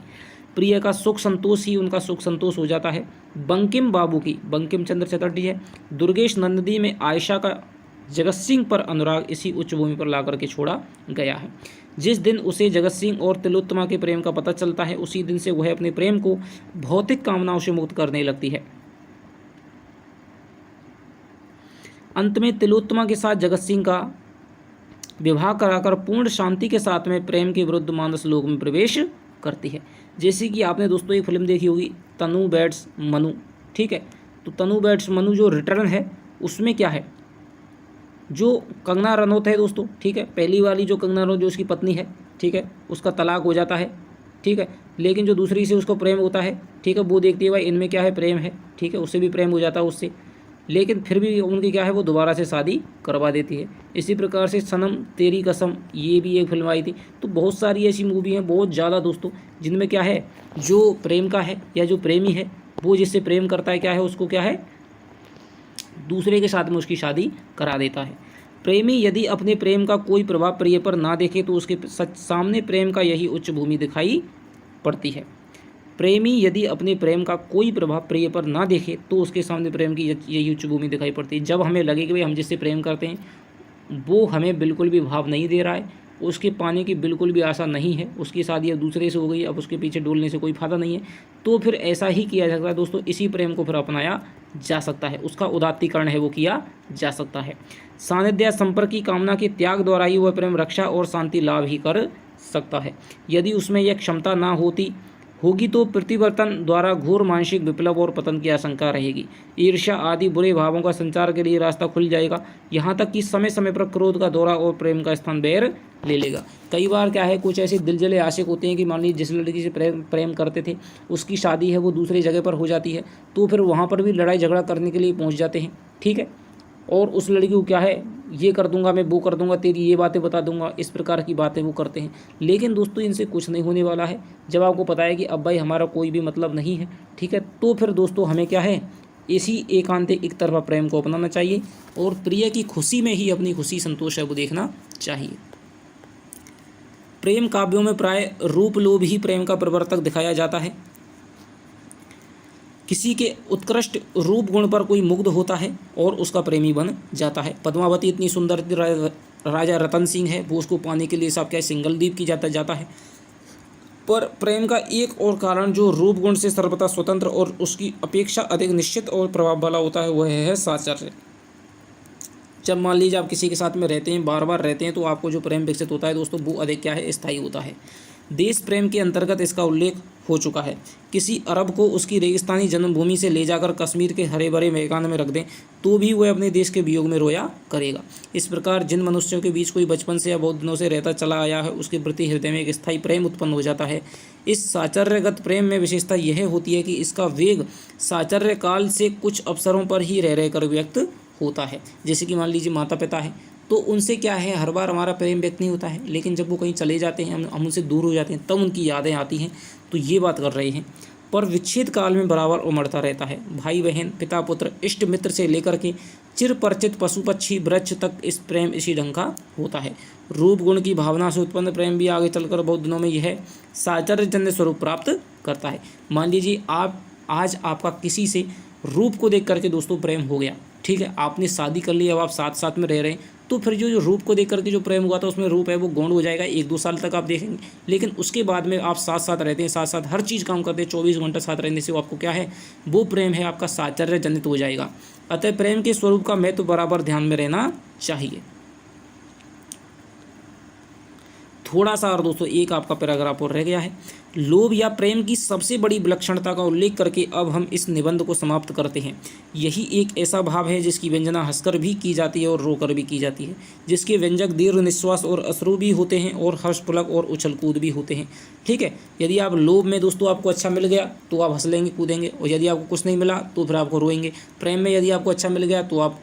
प्रिय का सुख संतोष ही उनका सुख संतोष हो जाता है। बंकिम बाबू की, बंकिम चंद्र चटर्जी है, दुर्गेश नंदी में आयशा का जगत सिंह पर अनुराग इसी उच्च भूमि पर ला करके छोड़ा गया है। जिस दिन उसे जगत सिंह और तिलोत्तमा के प्रेम का पता चलता है उसी दिन से वह अपने प्रेम को भौतिक कामनाओं से मुक्त करने लगती है। अंत में तिलोत्तमा के साथ जगत सिंह का विवाह कराकर पूर्ण शांति के साथ में प्रेम के विरुद्ध मानस लोक में प्रवेश करती है। जैसे कि आपने दोस्तों एक फिल्म देखी होगी तनु बैट्स मनु, ठीक है। तो तनु बैट्स मनु जो रिटर्न है उसमें क्या है, जो कंगना रनौत है दोस्तों, ठीक है, पहली वाली जो कंगना रनौत जो उसकी पत्नी है, ठीक है, उसका तलाक हो जाता है, ठीक है, लेकिन जो दूसरी से उसको प्रेम होता है, ठीक है, वो देखती है भाई इनमें क्या है प्रेम है, ठीक है, उससे भी प्रेम हो जाता है उससे, लेकिन फिर भी उनकी क्या है वो दोबारा से शादी करवा देती है। इसी प्रकार से सनम तेरी कसम ये भी एक फिल्म आई थी। तो बहुत सारी ऐसी मूवी हैं बहुत ज़्यादा दोस्तों जिनमें क्या है जो प्रेम का है या जो प्रेमी है वो जिससे प्रेम करता है क्या है उसको क्या है दूसरे के साथ में उसकी शादी करा देता है। प्रेमी यदि अपने प्रेम का कोई प्रभाव प्रिय पर ना देखे तो उसके सामने प्रेम का यही उच्च भूमि दिखाई पड़ती है। प्रेमी यदि अपने प्रेम का कोई प्रभाव प्रिय पर ना देखे तो उसके सामने प्रेम की यही उच्च भूमि दिखाई पड़ती है। जब हमें लगे कि भाई हम जिससे प्रेम करते हैं वो हमें बिल्कुल भी भाव नहीं दे रहा है, उसके पाने की बिल्कुल भी आशा नहीं है, उसकी शादी अब दूसरे से हो गई, अब उसके पीछे डोलने से कोई फायदा नहीं है, तो फिर ऐसा ही किया जा सकता है दोस्तों। इसी प्रेम को फिर अपनाया जा सकता है, उसका उदात्तीकरण है वो किया जा सकता है। सानिध्य संपर्क की कामना के त्याग द्वारा ही वह प्रेम रक्षा और शांति लाभ ही कर सकता है। यदि उसमें यह क्षमता ना होगी तो प्रतिवर्तन द्वारा घोर मानसिक विप्लव और पतन की आशंका रहेगी। ईर्ष्या आदि बुरे भावों का संचार के लिए रास्ता खुल जाएगा, यहाँ तक कि समय समय पर क्रोध का दौरा और प्रेम का स्थान बेर ले लेगा। कई बार क्या है कुछ ऐसे दिलजले आशिक होते हैं कि मान लीजिए जिस लड़की से प्रेम करते थे उसकी शादी है वो दूसरी जगह पर हो जाती है, तो फिर वहाँ पर भी लड़ाई झगड़ा करने के लिए पहुँच जाते हैं, ठीक है, और उस लड़की को क्या है ये कर दूंगा मैं वो कर दूंगा तेरी ये बातें बता दूंगा, इस प्रकार की बातें वो करते हैं। लेकिन दोस्तों इनसे कुछ नहीं होने वाला है। जब आपको पता है कि अब भाई हमारा कोई भी मतलब नहीं है, ठीक है, तो फिर दोस्तों हमें क्या है इसी एकांतिक एक तरफा प्रेम को अपनाना चाहिए और प्रिय की खुशी में ही अपनी खुशी संतोष है वो देखना चाहिए। प्रेम काव्यों में प्राय रूप लोभ ही प्रेम का प्रवर्तक दिखाया जाता है। किसी के उत्कृष्ट रूप गुण पर कोई मुग्ध होता है और उसका प्रेमी बन जाता है। पद्मावती इतनी सुंदर राजा रतन सिंह है, वो उसको पाने के लिए सब क्या सिंगल दीप की जाता है। पर प्रेम का एक और कारण जो रूप गुण से सर्वथा स्वतंत्र और उसकी अपेक्षा अधिक निश्चित और प्रभाव वाला होता है वह है साहचर्य। जब मान लीजिए आप किसी के साथ में रहते हैं, बार बार रहते हैं, तो आपको जो प्रेम विकसित होता है दोस्तों वो अधिक क्या है स्थायी होता है। देश प्रेम के अंतर्गत इसका उल्लेख हो चुका है। किसी अरब को उसकी रेगिस्तानी जन्मभूमि से ले जाकर कश्मीर के हरे भरे मैदान में रख दें तो भी वह अपने देश के वियोग में रोया करेगा। इस प्रकार जिन मनुष्यों के बीच कोई बचपन से या बहुत दिनों से रहता चला आया है उसके प्रति हृदय में एक स्थायी प्रेम उत्पन्न हो जाता है। इस साचर्यगत प्रेम में विशेषता यह होती है कि इसका वेग साचर्य काल से कुछ अवसरों पर ही रह कर व्यक्त होता है। जैसे कि मान लीजिए माता पिता है तो उनसे क्या है हर बार हमारा प्रेम व्यक्त नहीं होता है, लेकिन जब वो कहीं चले जाते हैं हम उनसे दूर हो जाते हैं तब उनकी यादें आती हैं। तो ये बात कर रहे हैं। पर विच्छेद काल में बराबर उमड़ता रहता है। भाई बहन पिता पुत्र इष्ट मित्र से लेकर के चिर परिचित पशु पक्षी वृक्ष तक इस प्रेम इसी ढंग का होता है। रूप गुण की भावना से उत्पन्न प्रेम भी आगे चलकर बहुत दिनों में यह साचर्यजन्य स्वरूप प्राप्त करता है। मान लीजिए आज आपका किसी से रूप को देख करके दोस्तों प्रेम हो गया, ठीक है, आपने शादी कर ली, अब आप साथ साथ में रह रहे हैं, तो फिर जो रूप को देख करके जो प्रेम हुआ था उसमें रूप है वो गौण हो जाएगा, 1-2 साल तक आप देखेंगे। लेकिन उसके बाद में आप साथ साथ रहते हैं, साथ साथ हर चीज़ काम करते हैं, 24 घंटा साथ रहने से वो आपको क्या है वो प्रेम है आपका साचर्य जनित हो जाएगा। अतः प्रेम के स्वरूप का महत्व बराबर ध्यान में रहना चाहिए। थोड़ा सा और दोस्तों एक आपका पैराग्राफ और रह गया है। लोभ या प्रेम की सबसे बड़ी विलक्षणता का उल्लेख करके अब हम इस निबंध को समाप्त करते हैं। यही एक ऐसा भाव है जिसकी व्यंजना हंसकर भी की जाती है और रोकर भी की जाती है, जिसके व्यंजक दीर्घ निश्वास और अश्रु भी होते हैं और हर्षपुलक और उछल कूद भी होते हैं। ठीक है, यदि आप लोभ में दोस्तों आपको अच्छा मिल गया तो आप हंस लेंगे कूदेंगे, और यदि आपको कुछ नहीं मिला तो फिर आपको रोएंगे। प्रेम में यदि आपको अच्छा मिल गया तो आप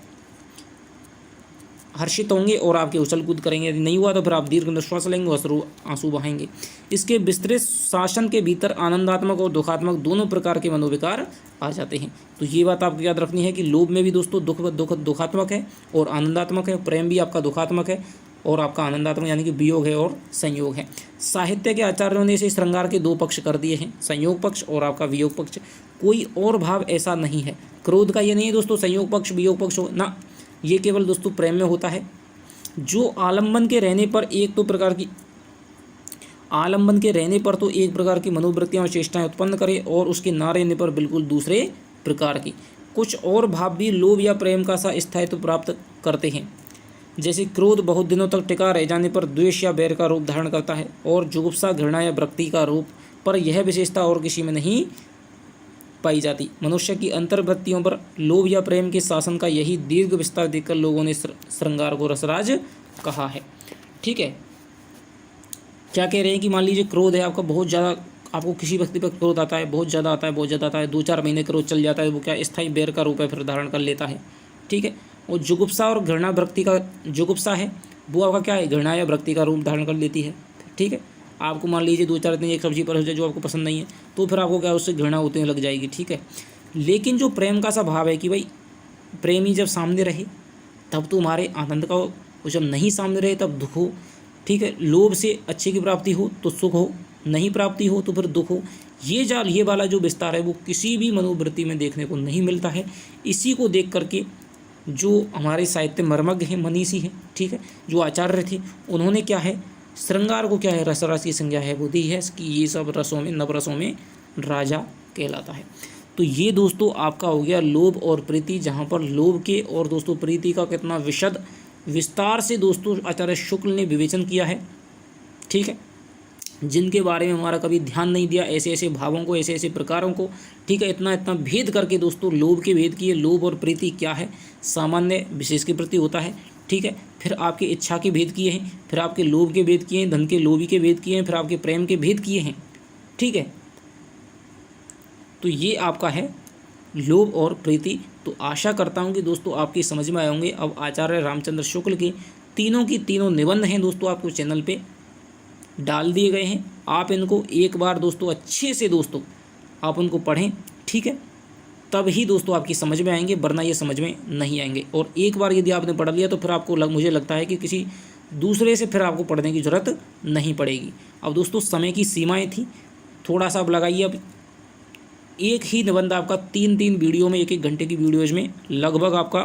हर्षित होंगे और आपके उछल कूद करेंगे, यदि नहीं हुआ तो फिर आप दीर्घ निश्वास लेंगे और आंसू बहाएंगे। इसके विस्तृत शासन के भीतर आनंदात्मक और दुखात्मक दोनों प्रकार के मनोविकार आ जाते हैं। तो ये बात आपको याद रखनी है कि लोभ में भी दोस्तों दुखात्मक है और आनंदात्मक है, प्रेम भी आपका दुखात्मक है। और आपका आनंदात्मक यानी कि वियोग है और संयोग है। साहित्य के आचार्यों ने इसे श्रृंगार के दो पक्ष कर दिए हैं, संयोग पक्ष और आपका वियोग पक्ष। कोई और भाव ऐसा नहीं है। क्रोध का ये नहीं है दोस्तों संयोग पक्ष वियोग पक्ष हो ना, ये केवल दोस्तों प्रेम में होता है। जो आलम्बन के रहने पर एक प्रकार की मनोवृत्तियां और चेष्टाएं उत्पन्न करे और उसके ना रहने पर बिल्कुल दूसरे प्रकार की। कुछ और भाव भी लोभ या प्रेम का सा स्थायित्व प्राप्त करते हैं। जैसे क्रोध बहुत दिनों तक टिका रह जाने पर द्वेष या बैर का रूप धारण करता है और जुगुप्सा घृणा या विरक्ति का रूप, पर यह विशेषता और किसी में नहीं पाई जाती। मनुष्य की अंतर्वृत्तियों पर लोभ या प्रेम के शासन का यही दीर्घ विस्तार देखकर लोगों ने श्रृंगार को रसराज कहा है। ठीक है, क्या कह रहे हैं कि मान लीजिए क्रोध है आपका बहुत ज़्यादा, आपको किसी व्यक्ति पर क्रोध आता है, बहुत ज़्यादा आता है, 2-4 महीने क्रोध चल जाता है, वो क्या स्थायी बैर का रूप है, फिर धारण कर लेता है। ठीक है, और जुगुप्सा और घृणा विरक्ति का, जुगुप्सा है वो आपका क्या है, घृणा या विरक्ति का रूप धारण कर लेती है। ठीक है, आपको मान लीजिए 2-4 दिन एक सब्जी पर हो जाए जो आपको पसंद नहीं है, तो फिर आपको क्या उससे घृणा होने लग जाएगी। ठीक है, लेकिन जो प्रेम का सा भाव है कि भाई प्रेमी जब सामने रहे तब तो हमारे आनंद का हो, जब नहीं सामने रहे तब दुख हो। ठीक है, लोभ से अच्छे की प्राप्ति हो तो सुख हो, नहीं प्राप्ति हो तो फिर दुख हो। ये वाला जो विस्तार है वो किसी भी मनोवृत्ति में देखने को नहीं मिलता है। इसी को देख करके जो हमारे साहित्य मर्मज्ञ हैं, मनीषी हैं, ठीक है, जो आचार्य थे, उन्होंने क्या है श्रृंगार को क्या है रसरस की संज्ञा है वो दी है कि ये सब रसों में नवरसों में राजा कहलाता है। तो ये दोस्तों आपका हो गया लोभ और प्रीति, जहाँ पर लोभ के और दोस्तों प्रीति का कितना विशद विस्तार से दोस्तों आचार्य शुक्ल ने विवेचन किया है। ठीक है, जिनके बारे में हमारा कभी ध्यान नहीं दिया, ऐसे ऐसे भावों को, ऐसे ऐसे प्रकारों को। ठीक है, इतना भेद करके दोस्तों लोभ के भेद किए, लोभ और प्रीति क्या है, सामान्य विशेष के प्रति होता है। ठीक है, फिर आपके इच्छा के भेद किए हैं, फिर आपके लोभ के भेद किए हैं, धन के लोभी के भेद किए हैं, फिर आपके प्रेम के भेद किए हैं। ठीक है, तो ये आपका है लोभ और प्रीति। तो आशा करता हूँ कि दोस्तों आपकी समझ में आए होंगे। अब आचार्य रामचंद्र शुक्ल के तीनों की तीनों निबंध हैं दोस्तों आपको चैनल पे डाल दिए गए हैं। आप इनको एक बार दोस्तों अच्छे से दोस्तों आप उनको पढ़ें। ठीक है, तब ही दोस्तों आपकी समझ में आएंगे, वरना ये समझ में नहीं आएंगे। और एक बार यदि आपने पढ़ लिया तो फिर आपको मुझे लगता है कि किसी दूसरे से फिर आपको पढ़ने की ज़रूरत नहीं पड़ेगी। अब दोस्तों समय की सीमाएँ थी, थोड़ा सा अब लगाइए। अब एक ही निबंध आपका 3-3 वीडियो में, 1-1 घंटे की वीडियोज़ में लगभग आपका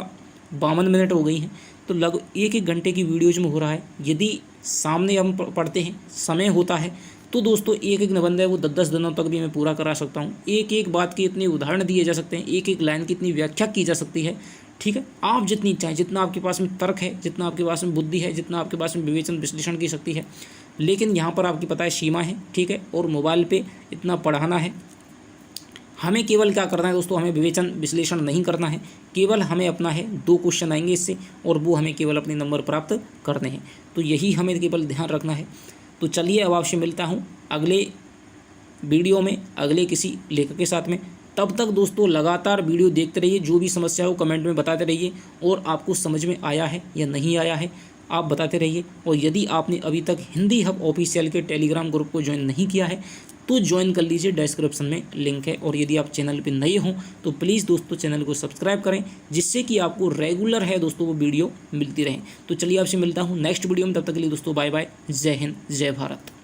52 मिनट हो गई हैं, तो लगभग 1-1 घंटे की वीडियोज़ में हो रहा है। यदि सामने हम पढ़ते हैं, समय होता है, तो दोस्तों एक निबंध है वो 10-10 दिनों तक भी मैं पूरा करा सकता हूँ। एक बात के इतने उदाहरण दिए जा सकते हैं, एक लाइन की इतनी व्याख्या की जा सकती है। ठीक है, आप जितनी चाहें, जितना आपके पास में तर्क है, जितना आपके पास में बुद्धि है, जितना आपके पास में विवेचन विश्लेषण की शक्ति है, लेकिन यहाँ पर आपकी पता है सीमा है। ठीक है, और मोबाइल पर इतना पढ़ाना है। हमें केवल क्या करना है दोस्तों, हमें विवेचन विश्लेषण नहीं करना है, केवल हमें अपना है 2 क्वेश्चन आएंगे इससे, और वो हमें केवल अपने नंबर प्राप्त करने हैं। तो यही हमें केवल ध्यान रखना है। तो चलिए अब आपसे मिलता हूँ अगले वीडियो में, अगले किसी लेखक के साथ में। तब तक दोस्तों लगातार वीडियो देखते रहिए, जो भी समस्या हो कमेंट में बताते रहिए, और आपको समझ में आया है या नहीं आया है आप बताते रहिए। और यदि आपने अभी तक हिंदी हब ऑफिशियल के टेलीग्राम ग्रुप को ज्वाइन नहीं किया है तो ज्वाइन कर लीजिए, डिस्क्रिप्शन में लिंक है। और यदि आप चैनल पे नए हों तो प्लीज़ दोस्तों चैनल को सब्सक्राइब करें, जिससे कि आपको रेगुलर है दोस्तों वो वीडियो मिलती रहे। तो चलिए आपसे मिलता हूँ नेक्स्ट वीडियो में, तब तक के लिए दोस्तों बाय बाय, जय हिंद, जय भारत।